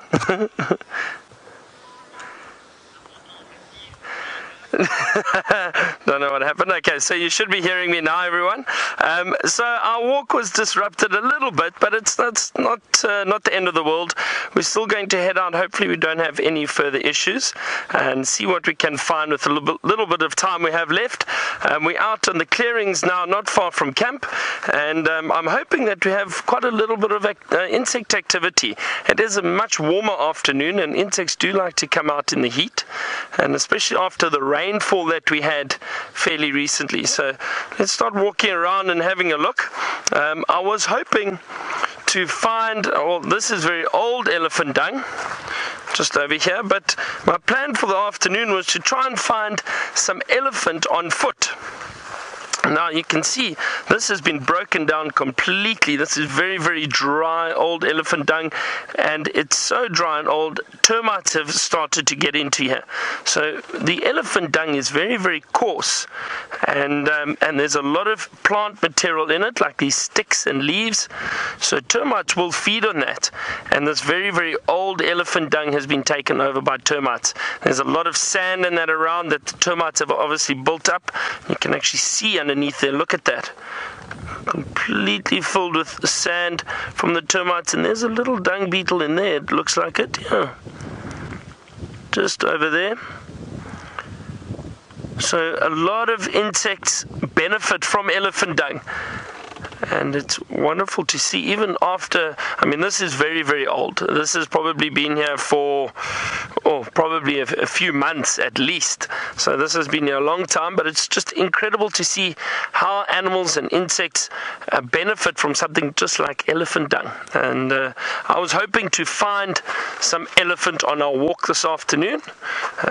Don't know what happened. Okay, so you should be hearing me now, everyone. So our walk was disrupted a little bit, but it's not the end of the world. We're still going to head out. Hopefully we don't have any further issues and see what we can find with a little bit of time we have left. We're out on the clearings now, not far from camp, and I'm hoping that we have quite a little bit of insect activity. It is a much warmer afternoon, and insects do like to come out in the heat, and especially after the rainfall that we had fairly recently. So let's start walking around and having a look. I was hoping to find, well, this is very old elephant dung just over here, but my plan for the afternoon was to try and find some elephant on foot. Now you can see this has been broken down completely. This is very, very dry old elephant dung, and it's so dry and old, termites have started to get into here. So the elephant dung is very, very coarse, and there's a lot of plant material in it, like these sticks and leaves. So termites will feed on that, and this very, very old elephant dung has been taken over by termites. There's a lot of sand in that around that the termites have obviously built up. You can actually see underneath there, look at that, completely filled with sand from the termites. And there's a little dung beetle in there, it looks like it, yeah, just over there. So a lot of insects benefit from elephant dung, and it's wonderful to see even after, I mean, this is very, very old. This has probably been here for probably a few months at least. So this has been here a long time, but it's just incredible to see how animals and insects benefit from something just like elephant dung. And I was hoping to find some elephant on our walk this afternoon.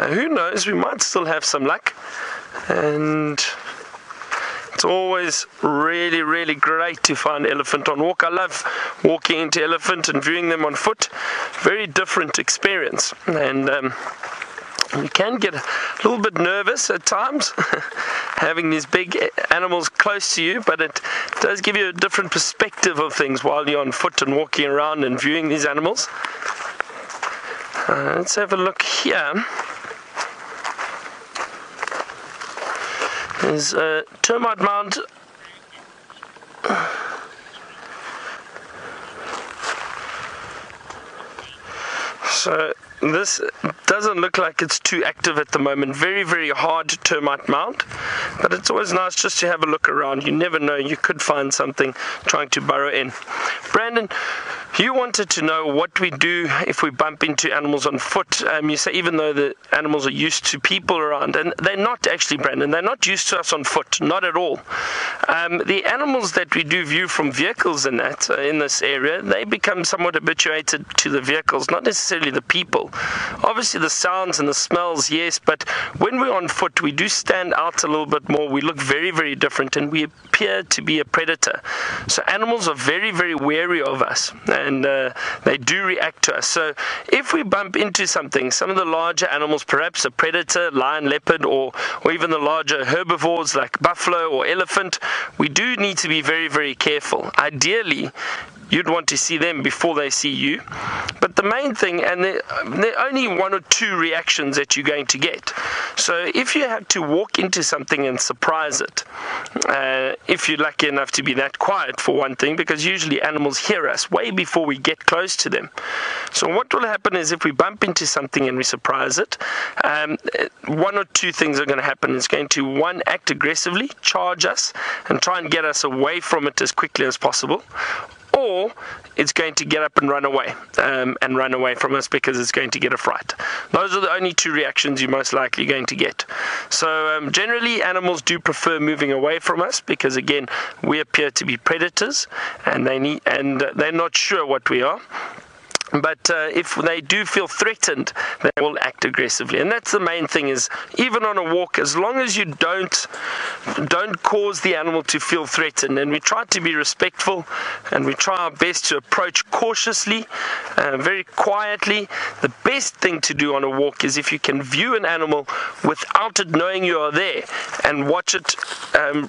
Who knows, we might still have some luck. And it's always really, really great to find elephant on walk. I love walking into elephant and viewing them on foot. Very different experience. And you can get a little bit nervous at times having these big animals close to you, but it does give you a different perspective of things while you're on foot and walking around and viewing these animals. Let's have a look here. There's a termite mound. So this doesn't look like it's too active at the moment. Very, very hard termite mound, but it's always nice just to have a look around. You never know, you could find something trying to burrow in. Brandon, you wanted to know what we do if we bump into animals on foot. You say even though the animals are used to people around, and they're not actually, Brandon, they're not used to us on foot, not at all. The animals that we do view from vehicles and that in this area, they become somewhat habituated to the vehicles, not necessarily the people. Obviously the sounds and the smells, yes, but when we're on foot, we do stand out a little bit more. We look very, very different, and we appear to be a predator. So animals are very, very wary of us, and they do react to us. So if we bump into something, some of the larger animals, perhaps a predator, lion, leopard, or even the larger herbivores like buffalo or elephant, we do need to be very, very careful. Ideally, you'd want to see them before they see you. But the main thing, and there are only one or two reactions that you're going to get. So if you have to walk into something and surprise it, if you're lucky enough to be that quiet for one thing, because usually animals hear us way before we get close to them. So what will happen is if we bump into something and we surprise it, one or two things are going to happen. It's going to, one, act aggressively, charge us, and try and get us away from it as quickly as possible. Or it's going to get up and run away from us because it's going to get a fright. Those are the only two reactions you're most likely going to get. So generally animals do prefer moving away from us because, again, we appear to be predators, and they're not sure what we are. But if they do feel threatened, they will act aggressively. And that's the main thing, is even on a walk, as long as you don't cause the animal to feel threatened, and we try to be respectful, and we try our best to approach cautiously, very quietly. The best thing to do on a walk is if you can view an animal without it knowing you are there, and watch it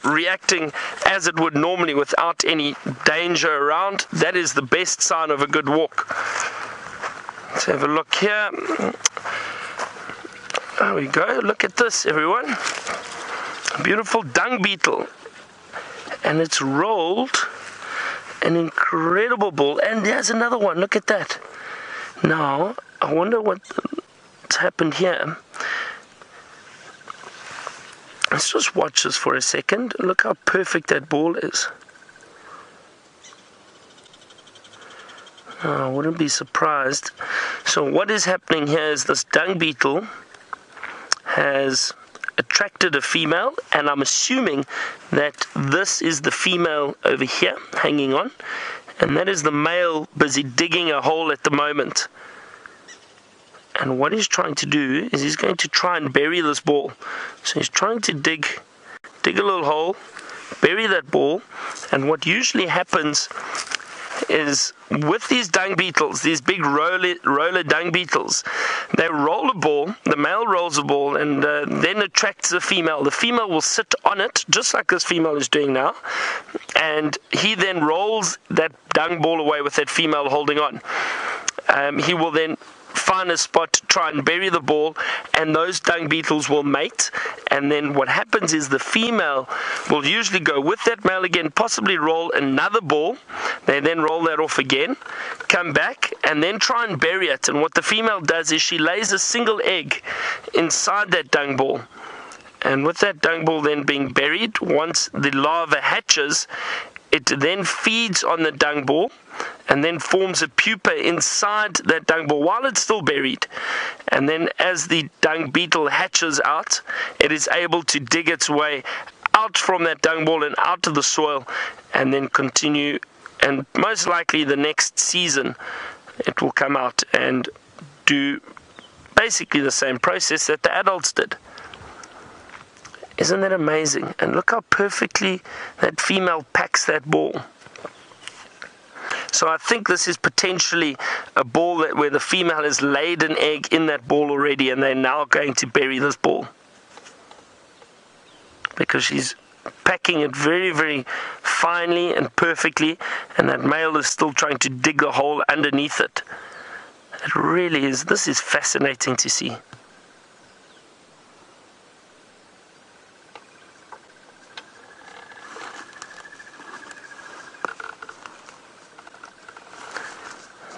reacting as it would normally without any danger around. That is the best sign of a good walk. Let's have a look here. There we go. Look at this, everyone. A beautiful dung beetle. And it's rolled an incredible ball. And there's another one. Look at that. Now, I wonder what's happened here. Let's just watch this for a second. Look how perfect that ball is. I wouldn't be surprised. So what is happening here is this dung beetle has attracted a female, and I'm assuming that this is the female over here hanging on, and that is the male busy digging a hole at the moment. And what he's trying to do is he's going to try and bury this ball. So he's trying to dig a little hole, bury that ball, and what usually happens is with these dung beetles, these big roller dung beetles, they roll a ball, the male rolls a ball, and then attracts the female. The female will sit on it, just like this female is doing now, and he then rolls that dung ball away with that female holding on. He will then find a spot to try and bury the ball, and those dung beetles will mate, and then what happens is the female will usually go with that male again, possibly roll another ball. They then roll that off again, come back, and then try and bury it. And what the female does is she lays a single egg inside that dung ball. And with that dung ball then being buried, once the larva hatches, it then feeds on the dung ball and then forms a pupa inside that dung ball while it's still buried. And then as the dung beetle hatches out, it is able to dig its way out from that dung ball and out of the soil, and then continue, and most likely the next season it will come out and do basically the same process that the adults did. Isn't that amazing? And look how perfectly that female packs that ball. So I think this is potentially a ball where the female has laid an egg in that ball already, and they're now going to bury this ball, because she's packing it very, very finely and perfectly, and that male is still trying to dig a hole underneath it. It really is. This is fascinating to see.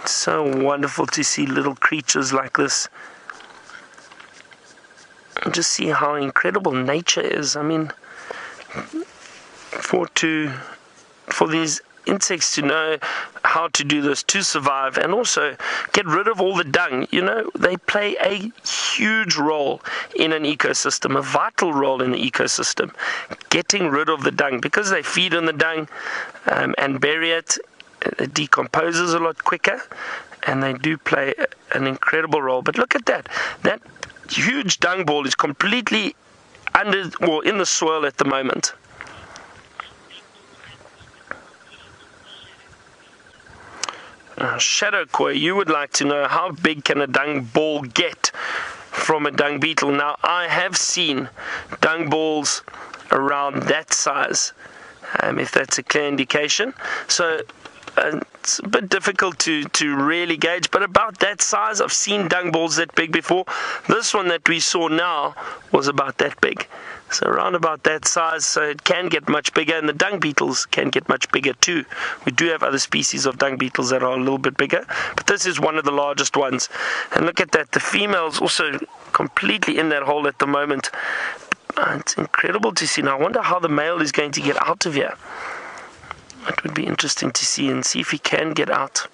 So wonderful to see little creatures like this, and just see how incredible nature is. I mean, for these insects to know how to do this, to survive, and also get rid of all the dung. You know, they play a huge role in an ecosystem, a vital role in the ecosystem, getting rid of the dung, because they feed on the dung and bury it. It decomposes a lot quicker, and they do play an incredible role. But look at that. That huge dung ball is completely in the soil at the moment. Shadow Koi, you would like to know how big can a dung ball get from a dung beetle. Now, I have seen dung balls around that size, if that's a clear indication. So it's a bit difficult to really gauge, but about that size. I've seen dung balls that big before. This one that we saw now was about that big. So around about that size, so it can get much bigger, and the dung beetles can get much bigger too. We do have other species of dung beetles that are a little bit bigger, but this is one of the largest ones. And look at that, the female's also completely in that hole at the moment. It's incredible to see. Now I wonder how the male is going to get out of here. It would be interesting to see and see if he can get out.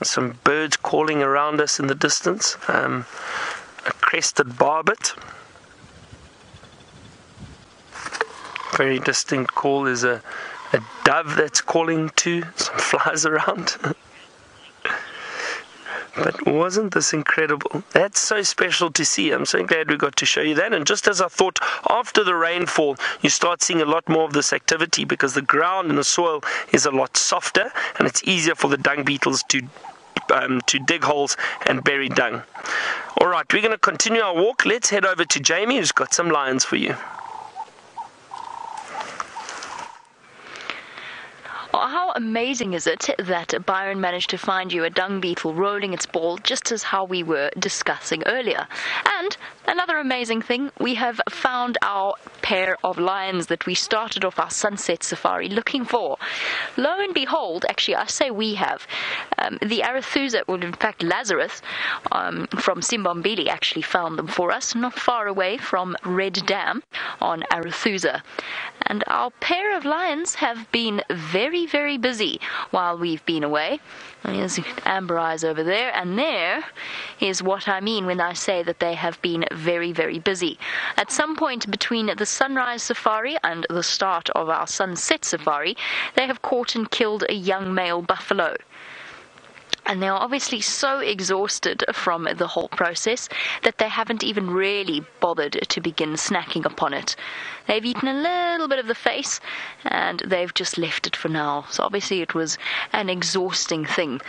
Some birds calling around us in the distance. A crested barbet. Very distinct call. There's a dove that's calling too. Some flies around. But wasn't this incredible? That's so special to see. I'm so glad we got to show you that. And just as I thought, after the rainfall, you start seeing a lot more of this activity, because the ground and the soil is a lot softer, and it's easier for the dung beetles to dig holes and bury dung. All right, we're going to continue our walk. Let's head over to Jamie, who's got some lions for you. How amazing is it that Byron managed to find you a dung beetle rolling its ball, just as how we were discussing earlier. And another amazing thing, we have found our pair of lions that we started off our sunset safari looking for. Lo and behold, actually I say we have, the Arathusa, well in fact Lazarus from Simbombili actually found them for us, not far away from Red Dam on Arathusa. And our pair of lions have been very, very busy while we've been away. There's amber eyes over there, and there is what I mean when I say that they have been very, very busy. At some point between the sunrise safari and the start of our sunset safari, they have caught and killed a young male buffalo. And they're obviously so exhausted from the whole process that they haven't even really bothered to begin snacking upon it. They've eaten a little bit of the face and they've just left it for now. So obviously it was an exhausting thing.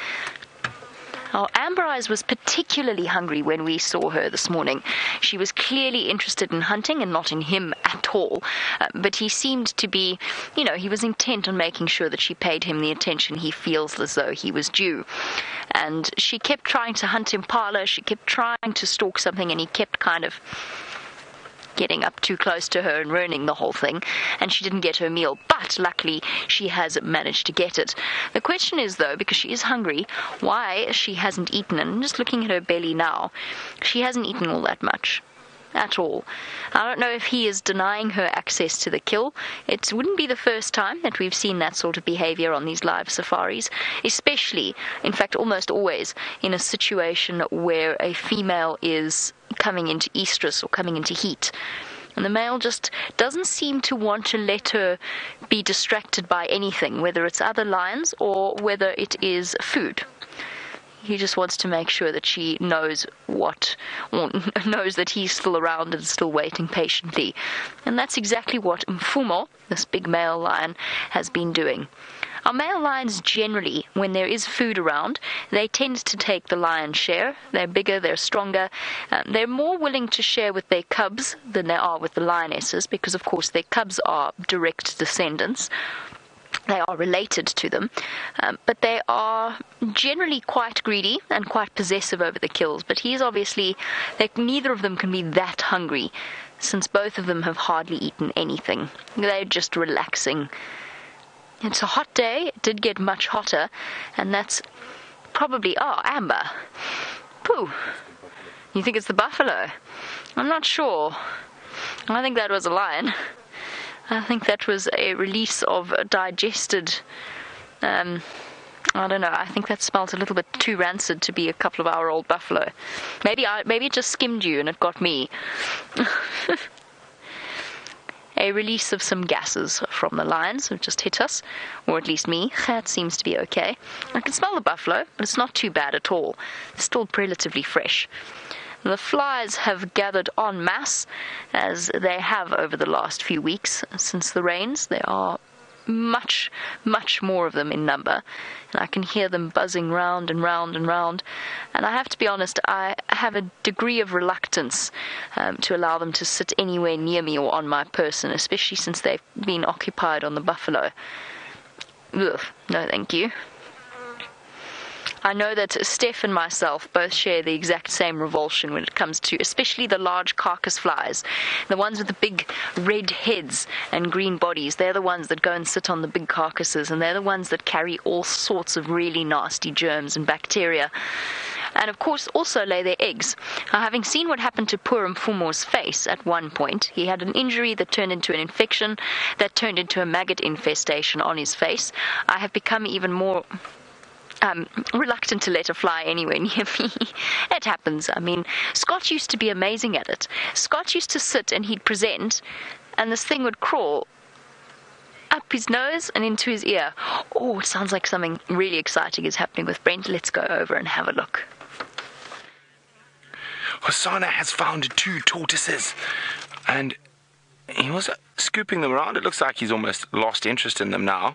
Now, Amber Eyes was particularly hungry when we saw her this morning. She was clearly interested in hunting and not in him at all. But he seemed to be, he was intent on making sure that she paid him the attention he feels as though he was due. And she kept trying to hunt impala, she kept trying to stalk something, and he kept kind of getting up too close to her and ruining the whole thing, and she didn't get her meal, but luckily she has managed to get it. The question is, though, because she is hungry, why she hasn't eaten, and I'm just looking at her belly now, she hasn't eaten all that much at all. I don't know if he is denying her access to the kill. It wouldn't be the first time that we've seen that sort of behavior on these live safaris, especially, in fact almost always, in a situation where a female is coming into estrus or coming into heat. And the male just doesn't seem to want to let her be distracted by anything, whether it's other lions or whether it is food. He just wants to make sure that she knows knows that he's still around and still waiting patiently. And that's exactly what Mfumo, this big male lion, has been doing. Our male lions generally, when there is food around, they tend to take the lion's share. They're bigger, they're stronger. They're more willing to share with their cubs than they are with the lionesses, because of course their cubs are direct descendants. They are related to them, but they are generally quite greedy and quite possessive over the kills. But neither of them can be that hungry, since both of them have hardly eaten anything. They're just relaxing. It's a hot day. It did get much hotter, and that's probably... Oh, Amber. Pooh. You think it's the buffalo? I'm not sure. I think that was a lion. I think that was a release of digested, I don't know, I think that smelled a little bit too rancid to be a couple of hour old buffalo. Maybe it just skimmed you and it got me. A release of some gases from the lions have just hit us, or at least me. That seems to be okay. I can smell the buffalo, but it's not too bad at all. It's still relatively fresh. The flies have gathered en masse, as they have over the last few weeks since the rains. There are much, much more of them in number, and I can hear them buzzing round and round and round. And I have to be honest, I have a degree of reluctance to allow them to sit anywhere near me or on my person, especially since they've been occupied on the buffalo. Ugh, no thank you. I know that Steph and myself both share the exact same revulsion when it comes to especially the large carcass flies. The ones with the big red heads and green bodies, they're the ones that go and sit on the big carcasses, and they're the ones that carry all sorts of really nasty germs and bacteria. And of course also lay their eggs. Now, having seen what happened to poor Mfumo's face at one point, he had an injury that turned into an infection, that turned into a maggot infestation on his face. I have become even more reluctant to let a fly anywhere near me. It happens. I mean, Scott used to be amazing at it. Scott used to sit and he'd present, and this thing would crawl up his nose and into his ear. Oh, it sounds like something really exciting is happening with Brent. Let's go over and have a look. Hosanna has found 2 tortoises, and he was scooping them around. It looks like he's almost lost interest in them now.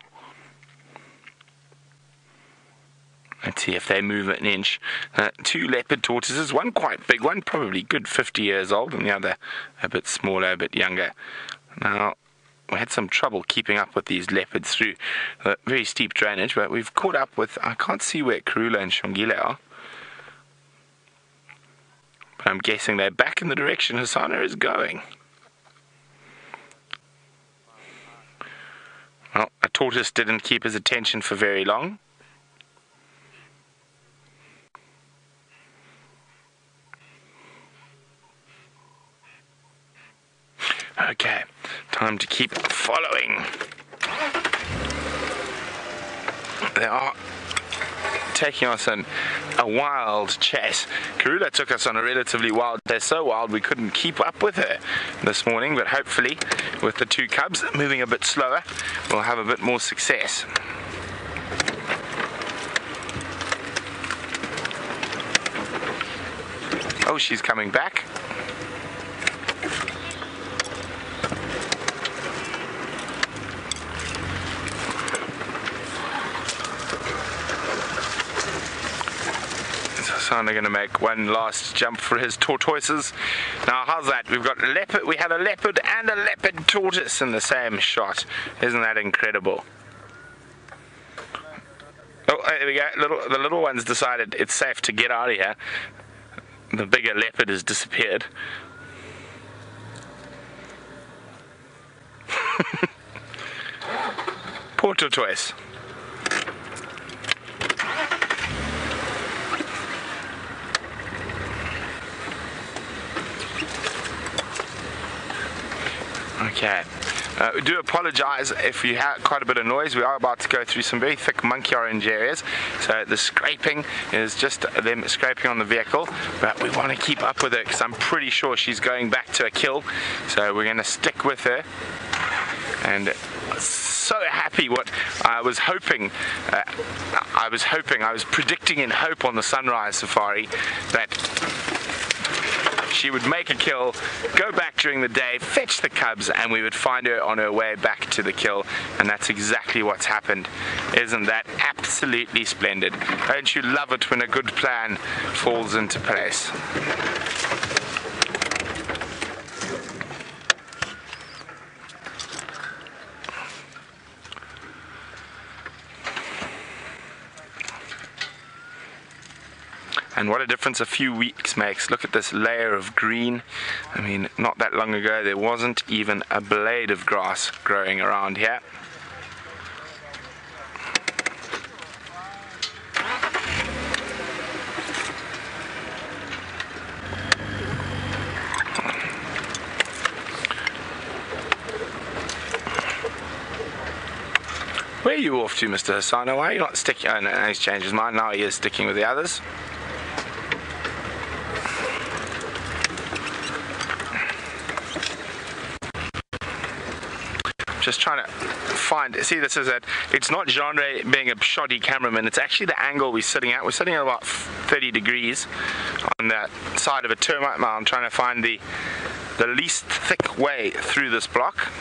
Let's see if they move an inch. 2 leopard tortoises, one quite big, one probably good 50 years old, and the other a bit smaller, a bit younger. Now, we had some trouble keeping up with these leopards through very steep drainage, but we've caught up with... I can't see where Karula and Shongile are, but I'm guessing they're back in the direction Hosanna is going. Well, a tortoise didn't keep his attention for very long. Okay, time to keep following. They are taking us on a wild chase. Karula took us on a relatively wild. They're so wild we couldn't keep up with her this morning, but hopefully with the 2 cubs moving a bit slower, we'll have a bit more success. Oh, she's coming back. So I'm going to make one last jump for his tortoises. Now, how's that? We've got a leopard. We have a leopard and a leopard tortoise in the same shot. Isn't that incredible? Oh, there we go. The little one's decided it's safe to get out of here. The bigger leopard has disappeared. Poor tortoise. Okay. We do apologise if you have quite a bit of noise. We are about to go through some very thick monkey orange areas, so the scraping is just them scraping on the vehicle, but we want to keep up with her because I'm pretty sure she's going back to a kill, so we're going to stick with her. And so happy what I was hoping, I was predicting in hope on the sunrise safari that she would make a kill, go back during the day, fetch the cubs, and we would find her on her way back to the kill. And that's exactly what's happened. Isn't that absolutely splendid? Don't you love it when a good plan falls into place? And what a difference a few weeks makes. Look at this layer of green. I mean, not that long ago there wasn't even a blade of grass growing around here. Where are you off to, Mr. Hasano? Why are you not sticking? Oh, no, he's changed his mind. Now he is sticking with the others. Just trying to find, see, this is it. It's not genre being a shoddy cameraman, it's actually the angle we're sitting at. We're sitting at about 30 degrees on that side of a termite mound, trying to find the least thick way through this block.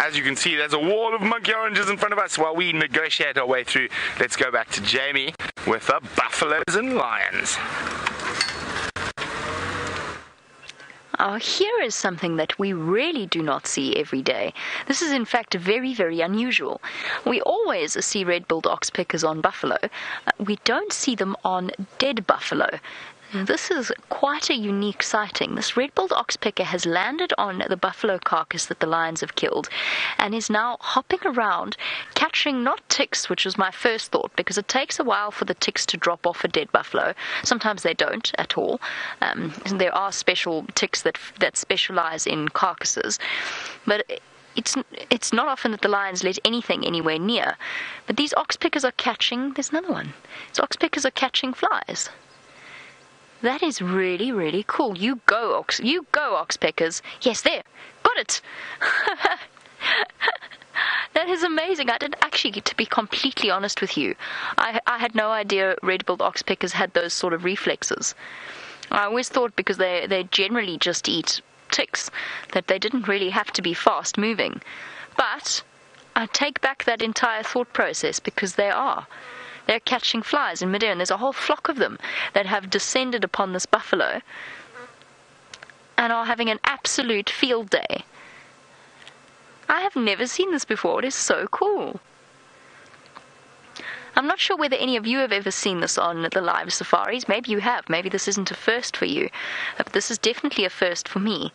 As you can see, there's a wall of monkey oranges in front of us while we negotiate our way through. Let's go back to Jamie with the buffaloes and lions. Here is something that we really do not see every day. This is in fact very, very unusual. We always see red-billed oxpeckers on buffalo. We don't see them on dead buffalo. Now, this is quite a unique sighting. This red-billed oxpecker has landed on the buffalo carcass that the lions have killed and is now hopping around, catching not ticks, which was my first thought, because it takes a while for the ticks to drop off a dead buffalo. Sometimes they don't at all. There are special ticks that specialize in carcasses, but it's not often that the lions let anything anywhere near. But these oxpeckers are catching, there's another one, these oxpeckers are catching flies. That is really, really cool. You go, oxpeckers. Yes, there. Got it. That is amazing. I did actually, to be completely honest with you, I had no idea red-billed oxpeckers had those sort of reflexes. I always thought because they generally just eat ticks that they didn't really have to be fast moving. But I take back that entire thought process because they are. They're catching flies in midair, and there's a whole flock of them that have descended upon this buffalo and are having an absolute field day. I have never seen this before. It is so cool. I'm not sure whether any of you have ever seen this on the live safaris. Maybe you have. Maybe this isn't a first for you. But this is definitely a first for me.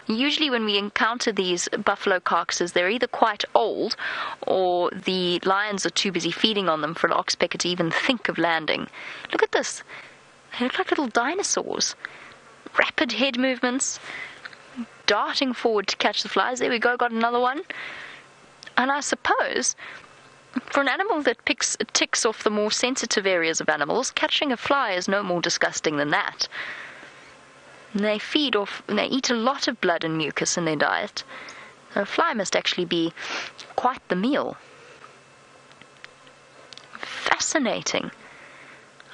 Usually when we encounter these buffalo carcasses, they're either quite old or the lions are too busy feeding on them for an oxpecker to even think of landing. Look at this. They look like little dinosaurs. Rapid head movements, darting forward to catch the flies. There we go, got another one. And I suppose for an animal that picks ticks off the more sensitive areas of animals, catching a fly is no more disgusting than that. And they eat a lot of blood and mucus in their diet. So a fly must actually be quite the meal. fascinating.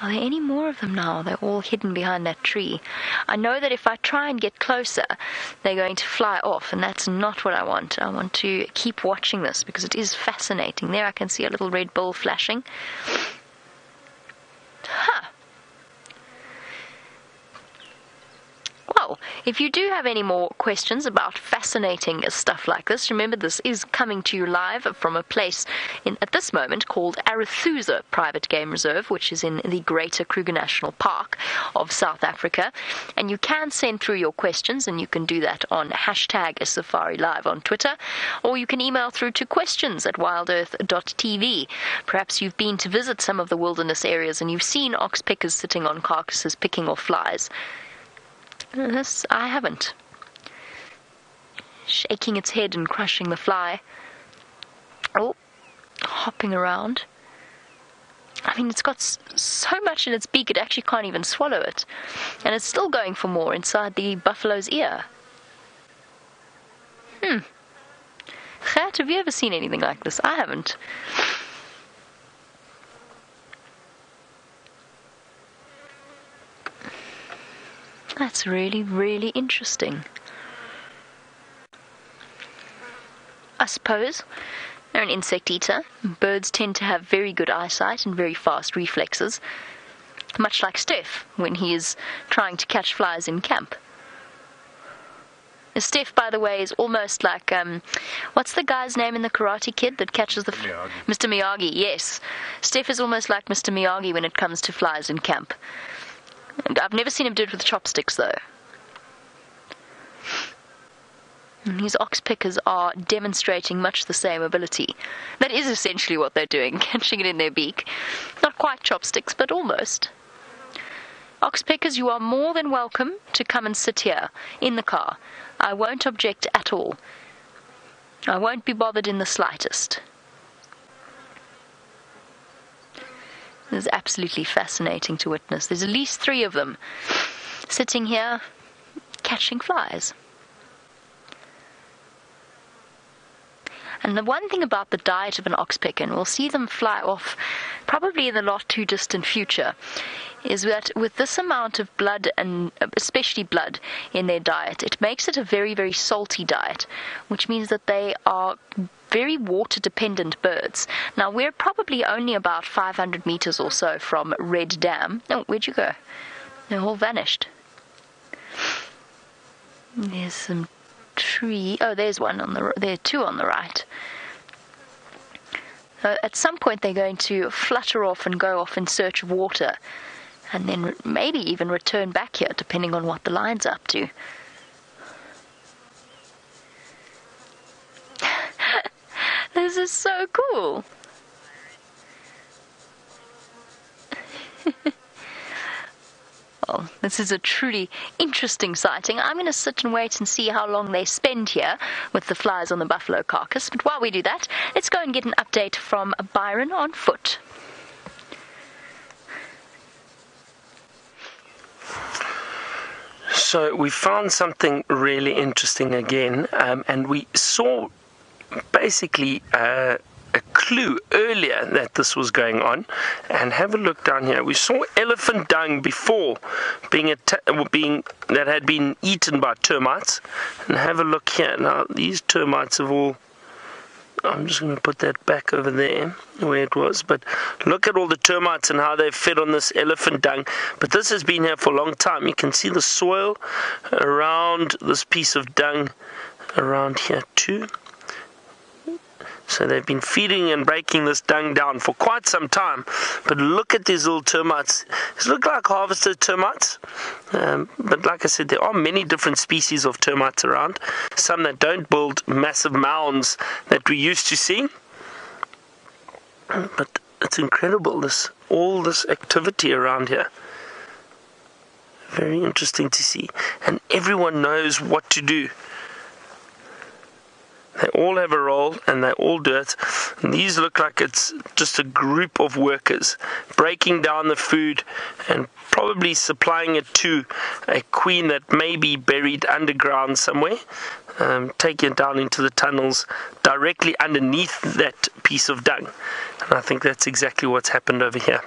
Are there any more of them now? They're all hidden behind that tree. I know that if I try and get closer, they're going to fly off, and that's not what I want. I want to keep watching this because it is fascinating. There I can see a little red bull flashing. Huh. Well, if you do have any more questions about fascinating stuff like this, remember this is coming to you live from a place at this moment called Arathusa Private Game Reserve, which is in the Greater Kruger National Park of South Africa. And you can send through your questions, and you can do that on #SafariLive on Twitter, or you can email through to questions@WildEarthTV. Perhaps you've been to visit some of the wilderness areas and you've seen oxpeckers sitting on carcasses picking off flies. This, I haven't. Shaking its head and crushing the fly. Oh, hopping around. I mean, it's got so much in its beak it actually can't even swallow it. And it's still going for more inside the buffalo's ear. Gert, have you ever seen anything like this? I haven't. That's really, really interesting. I suppose they're an insect eater. Birds tend to have very good eyesight and very fast reflexes, much like Steph when he is trying to catch flies in camp. Steph, by the way, is almost like, what's the guy's name in the Karate Kid that catches the... Mr. Miyagi, yes. Steph is almost like Mr. Miyagi when it comes to flies in camp. And I've never seen him do it with chopsticks, though. And these oxpeckers are demonstrating much the same ability. That is essentially what they're doing, catching it in their beak. Not quite chopsticks, but almost. Oxpeckers, you are more than welcome to come and sit here in the car. I won't object at all. I won't be bothered in the slightest. This is absolutely fascinating to witness. There's at least 3 of them sitting here catching flies. And the one thing about the diet of an oxpecker, and we'll see them fly off probably in the not too distant future, is that with this amount of blood, and especially blood, in their diet, it makes it a very, very salty diet, which means that they are very water-dependent birds. Now, we're probably only about 500 meters or so from Red Dam. Oh, where'd you go? They're all vanished. There's some tree. Oh, there's one on the. There are 2 on the right. At some point, they're going to flutter off and go off in search of water, and then maybe even return back here, depending on what the line's up to. This is so cool. Well, this is a truly interesting sighting. I'm going to sit and wait and see how long they spend here with the flies on the buffalo carcass. But while we do that, let's go and get an update from Byron on foot. So we found something really interesting again, and we saw basically a clue earlier that this was going on. And have a look down here. We saw elephant dung before being that had been eaten by termites. And have a look here. Now these termites have all... I'm just going to put that back over there where it was. But look at all the termites and how they've fed on this elephant dung. But this has been here for a long time. You can see the soil around this piece of dung around here too. So they've been feeding and breaking this dung down for quite some time. But look at these little termites. These look like harvested termites. But like I said, there are many different species of termites around. Some that don't build massive mounds that we used to see. But it's incredible, all this activity around here. Very interesting to see. And everyone knows what to do. They all have a role and they all do it. And these look like it's just a group of workers breaking down the food and probably supplying it to a queen that may be buried underground somewhere, taking it down into the tunnels directly underneath that piece of dung. And I think that's exactly what's happened over here.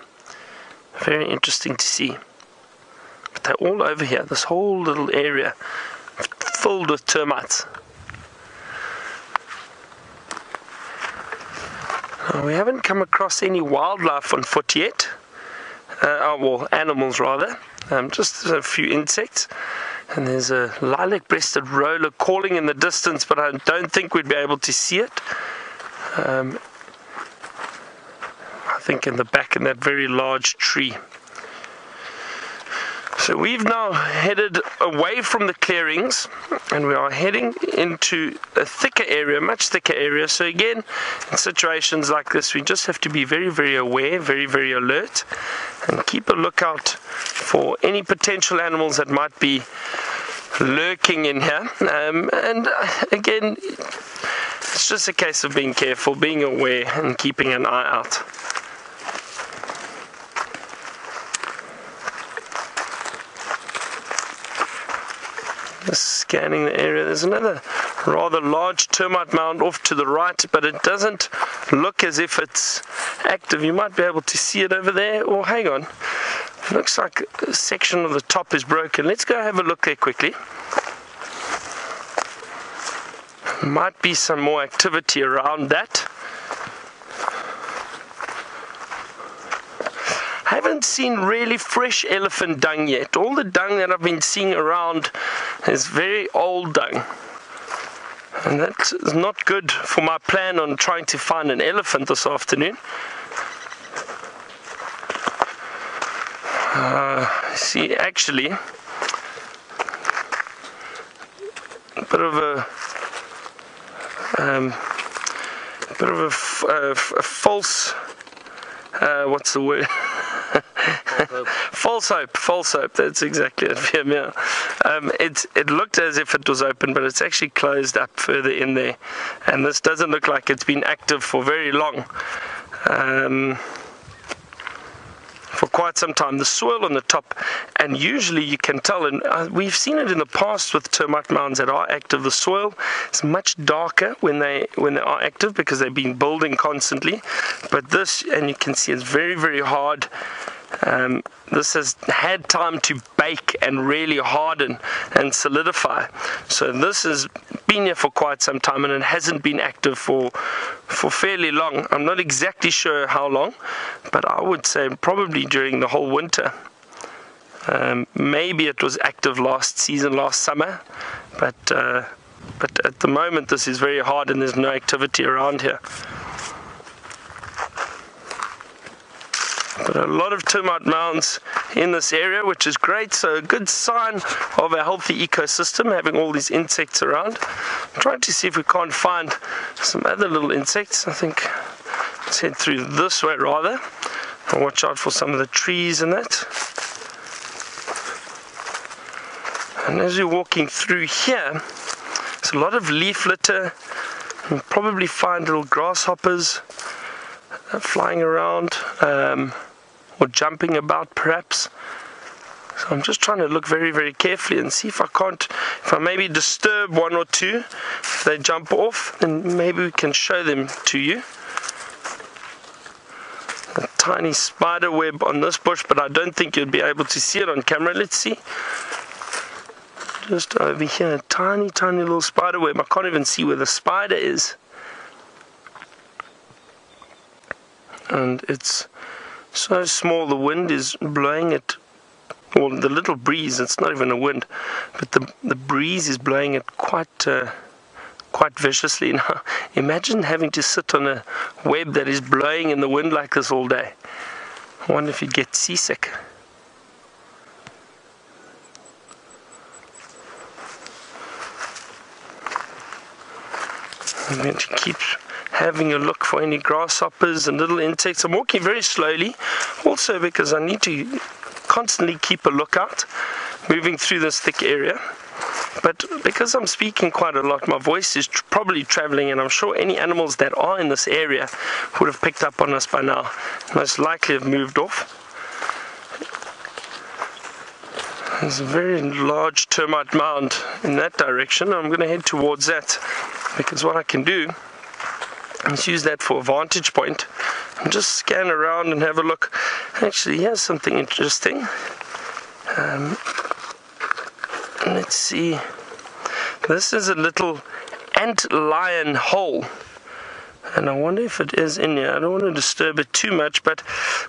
Very interesting to see. But they're all over here, this whole little area filled with termites. We haven't come across any wildlife on foot yet. Well, animals rather. Just a few insects. And there's a lilac-breasted roller calling in the distance, but I don't think we'd be able to see it. I think in the back in that very large tree. So we've now headed away from the clearings and we are heading into a thicker area, much thicker area. So again, in situations like this, we just have to be very, very aware, very, very alert, and keep a lookout for any potential animals that might be lurking in here. And again, it's just a case of being careful, being aware, and keeping an eye out. Just scanning the area. There's another rather large termite mound off to the right, but it doesn't look as if it's active. You might be able to see it over there. Or hang on, it looks like a section of the top is broken. Let's go have a look there quickly. Might be some more activity around that. I haven't seen really fresh elephant dung yet. All the dung that I've been seeing around is very old dung. And that's not good for my plan on trying to find an elephant this afternoon. See, actually, a bit of a false, what's the word? False hope, that's exactly it. Yeah. It looked as if it was open, but it's actually closed up further in there, and this doesn't look like it's been active for very long, for quite some time. The soil on the top, and usually you can tell, and we've seen it in the past with termite mounds that are active, the soil is much darker when they are active because they've been building constantly. But this, and you can see it's very, very hard. This has had time to bake and really harden and solidify. So this has been here for quite some time, and it hasn't been active for fairly long. I'm not exactly sure how long, but I would say probably during the whole winter. Maybe it was active last season, last summer, but at the moment this is very hard and there's no activity around here. But a lot of termite mounds in this area, which is great. So a good sign of a healthy ecosystem, having all these insects around. I'm trying to see if we can't find some other little insects. I think let's head through this way rather, and watch out for some of the trees and that. And as you're walking through here, there's a lot of leaf litter. You'll probably find little grasshoppers flying around, or jumping about perhaps. So I'm just trying to look very, very carefully and see if I maybe disturb one or two. If they jump off, then maybe we can show them to you. A tiny spider web on this bush, but I don't think you'll be able to see it on camera. Let's see. Just over here, a tiny, tiny little spider web. I can't even see where the spider is. And it's so small, the wind is blowing it, or the little breeze, it's not even a wind, but the breeze is blowing it quite viciously. Now imagine having to sit on a web that is blowing in the wind like this all day. I wonder if you'd get seasick. I'm going to keep having a look for any grasshoppers and little insects. I'm walking very slowly, also because I need to constantly keep a lookout, moving through this thick area. but because I'm speaking quite a lot, my voice is probably traveling, and I'm sure any animals that are in this area would have picked up on us by now. Most likely have moved off. There's a very large termite mound in that direction. I'm going to head towards that, because what I can do is use that for a vantage point and just scan around and have a look. Actually, here's something interesting. Let's see. This is a little ant lion hole, and I wonder if it is in here. I don't want to disturb it too much, but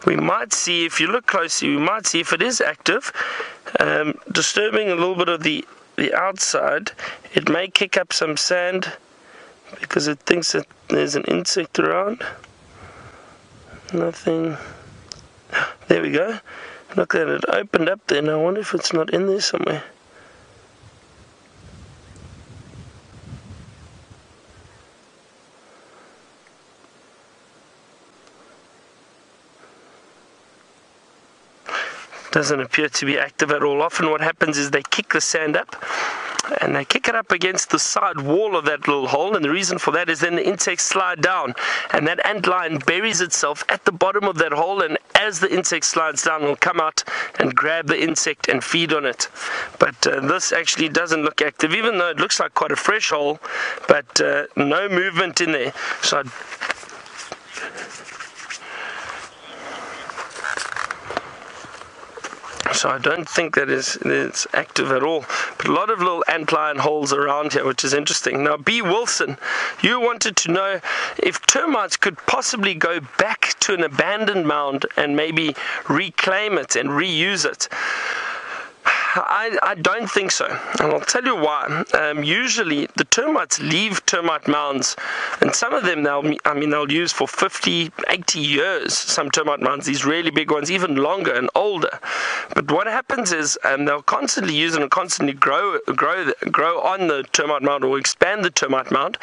we might see, if you look closely, we might see if it is active. Disturbing a little bit of the outside, it may kick up some sand because it thinks that there's an insect around. Nothing. There we go. Look at it, opened up there. Now I wonder if it's not in there somewhere. Doesn't appear to be active at all. Often what happens is they kick the sand up, and they kick it up against the side wall of that little hole, and the reason for that is then the insects slide down, and that antlion buries itself at the bottom of that hole, and as the insect slides down, it'll come out and grab the insect and feed on it. But this actually doesn't look active, even though it looks like quite a fresh hole, but no movement in there. So I don't think that it's active at all. But a lot of little antlion holes around here, which is interesting. Now, B. Wilson, you wanted to know if termites could possibly go back to an abandoned mound and maybe reclaim it and reuse it. I don't think so, and I'll tell you why. Usually the termites leave termite mounds, and some of them they'll use for 50, 80 years, some termite mounds, these really big ones, even longer and older. But what happens is they'll constantly use it and constantly grow on the termite mound or expand the termite mound,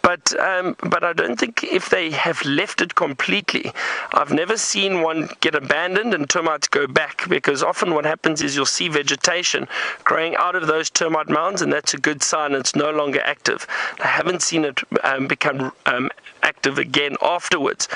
but I don't think if they have left it completely. I've never seen one get abandoned and termites go back, because often what happens is you'll see vegetation growing out of those termite mounds, and that's a good sign it's no longer active. I haven't seen it become active again afterwards.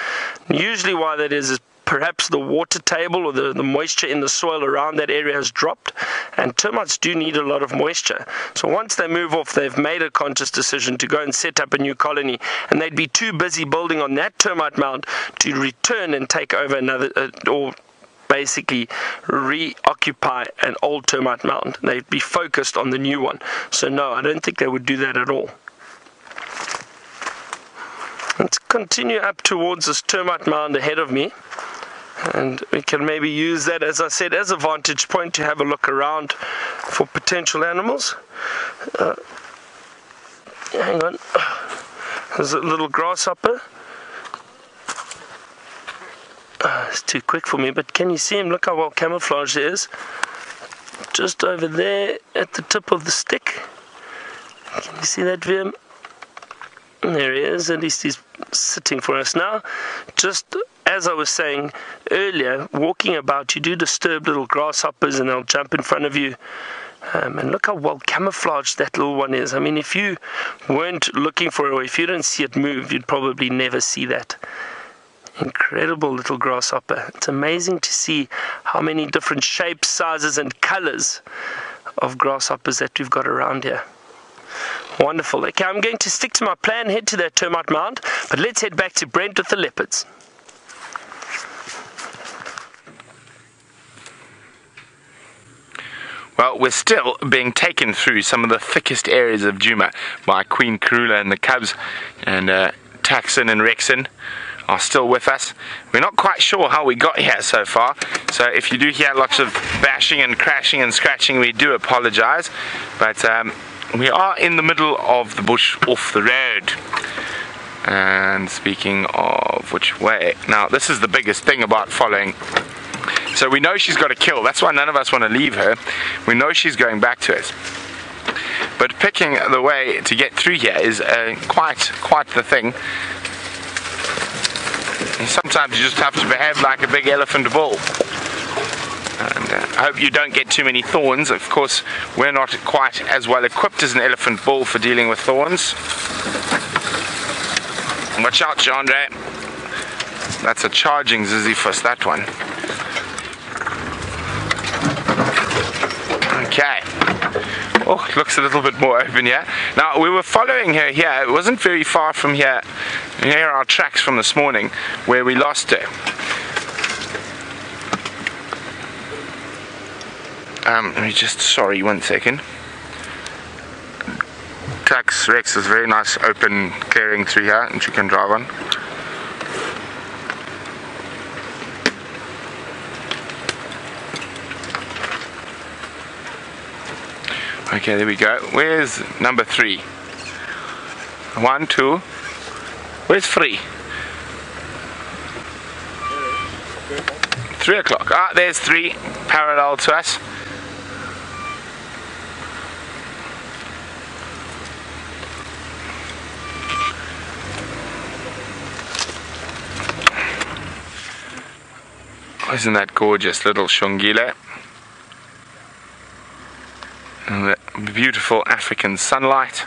Usually why that is perhaps the water table or the moisture in the soil around that area has dropped, and termites do need a lot of moisture. So once they move off, they've made a conscious decision to go and set up a new colony, and they'd be too busy building on that termite mound to return and take over another or basically reoccupy an old termite mound. They'd be focused on the new one. So no, I don't think they would do that at all. Let's continue up towards this termite mound ahead of me, and we can maybe use that, as I said, as a vantage point to have a look around for potential animals. Hang on, there's a little grasshopper. It's too quick for me, but can you see him? Look how well camouflaged it is. Just over there at the tip of the stick. Can you see that, Vim? There he is. At least he's sitting for us now. Just as I was saying earlier, walking about, you do disturb little grasshoppers and they'll jump in front of you. And look how well camouflaged that little one is. I mean, if you weren't looking for it, or if you didn't see it move, you'd probably never see that. Incredible little grasshopper. It's amazing to see how many different shapes, sizes and colors of grasshoppers that we've got around here. Wonderful. Okay, I'm going to stick to my plan, head to that termite mound, but let's head back to Brent with the leopards. Well, we're still being taken through some of the thickest areas of Djuma by Queen Karula and the cubs, and Taxon and Rexon are still with us. We're not quite sure how we got here so far, so if you do hear lots of bashing and crashing and scratching, we do apologize, but we are in the middle of the bush off the road. And speaking of which way, now this is the biggest thing about following. So we know she's got a kill, that's why none of us want to leave her. We know she's going back to us, but picking the way to get through here is quite the thing. And sometimes you just have to behave like a big elephant bull. And I hope you don't get too many thorns. Of course, we're not quite as well equipped as an elephant bull for dealing with thorns. Watch out, Chandra. That's a charging Ziziphus, that one. Okay. Oh, it looks a little bit more open here. Now, we were following her here. It wasn't very far from here. Here are our tracks from this morning where we lost her. Let me just, sorry, 1 second. Tax Rex is very nice open clearing through here, and you can drive on. Okay, there we go. Where's number 3? 1, 2. Where's 3? 3 o'clock. Ah, there's 3 parallel to us. Isn't that gorgeous little shungile? And the beautiful African sunlight.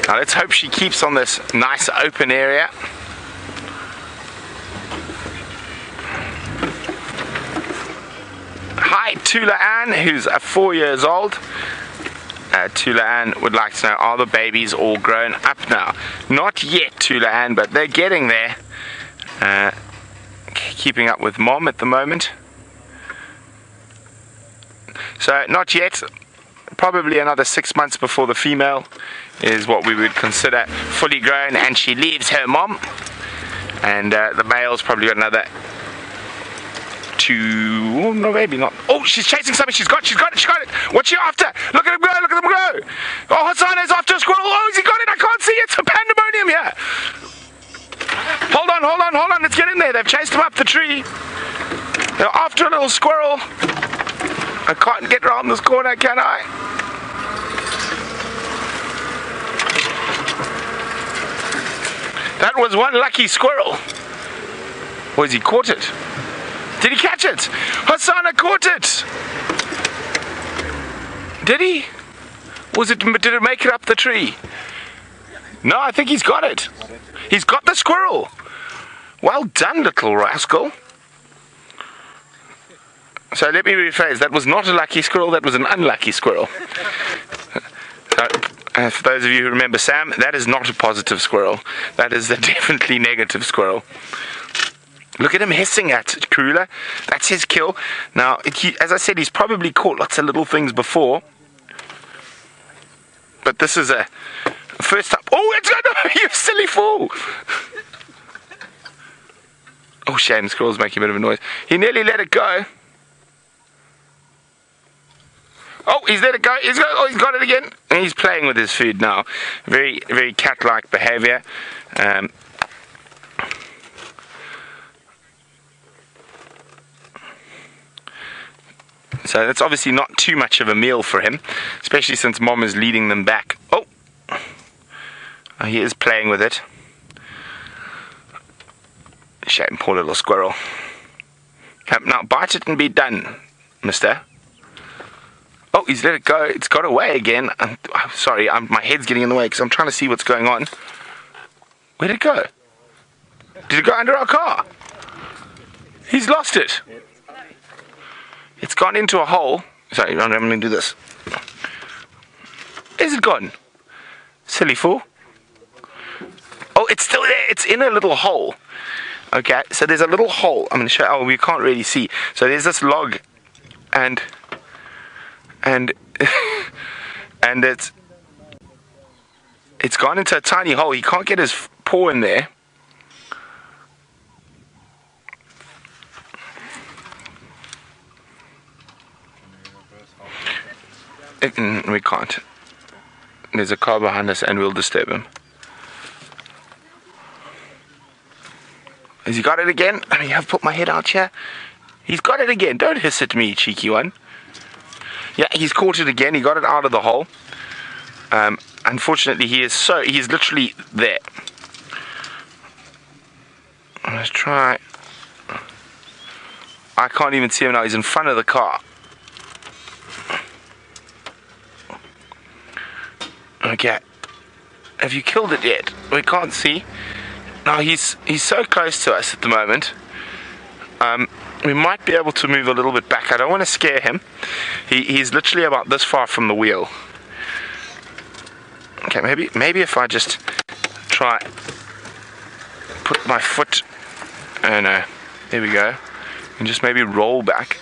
Now let's hope she keeps on this nice open area. Hi, Tula Ann, who's 4 years old. Tula Ann would like to know, are the babies all grown up now? Not yet, Tula Ann, but they're getting there. Keeping up with Mom at the moment. So, not yet. Probably another 6 months before the female is what we would consider fully grown and she leaves her mom. And the male's probably got another 2, oh, no, maybe not. Oh, she's chasing something. She's got it. What's she after? Look at him go, look at him go. Oh, Hasana's after a squirrel. Oh, has he got it? I can't see it. It's a pandemonium here. Hold on. Let's get in there. They've chased him up the tree. They're after a little squirrel. I can't get around this corner, can I? That was one lucky squirrel. Or has he caught it? Did he catch it? Hasana caught it! Did he? Did it make it up the tree? No, I think he's got it. He's got the squirrel. Well done, little rascal. So let me rephrase, that was not a lucky squirrel, that was an unlucky squirrel. For those of you who remember Sam, that is not a positive squirrel. That is a definitely negative squirrel. Look at him hissing at Karula. That's his kill. Now, as I said, he's probably caught lots of little things before. But this is a first time. Oh, it's no, you silly fool! Oh, shame, the squirrel's making a bit of a noise. He nearly let it go. Oh, he's let it go. He's got it again. And he's playing with his food now. Very, very cat-like behavior. So that's obviously not too much of a meal for him, especially since Mom is leading them back. Oh, he is playing with it. Shame, poor little squirrel. Come, now bite it and be done, mister. Oh, he's let it go. It's got away again. I'm sorry, my head's getting in the way because I'm trying to see what's going on. Where'd it go? Did it go under our car? He's lost it. It's gone into a hole. Sorry, I'm going to do this. Is it gone? Silly fool. Oh, it's still there. It's in a little hole. Okay, so there's a little hole. I'm going to show you. Oh, we can't really see. So there's this log. And and it's gone into a tiny hole. He can't get his paw in there. We can't. There's a car behind us and we'll disturb him. Has he got it again? I mean, I've put my head out here. He's got it again. Don't hiss at me, cheeky one. Yeah, he's caught it again. He got it out of the hole. Unfortunately, he's literally there. Let's try. I can't even see him now. He's in front of the car. Okay. Have you killed it yet? We can't see. Now he's so close to us at the moment. We might be able to move a little bit back. I don't want to scare him. He's literally about this far from the wheel. Okay, maybe if I just try put my foot. Oh no. There we go. And just maybe roll back.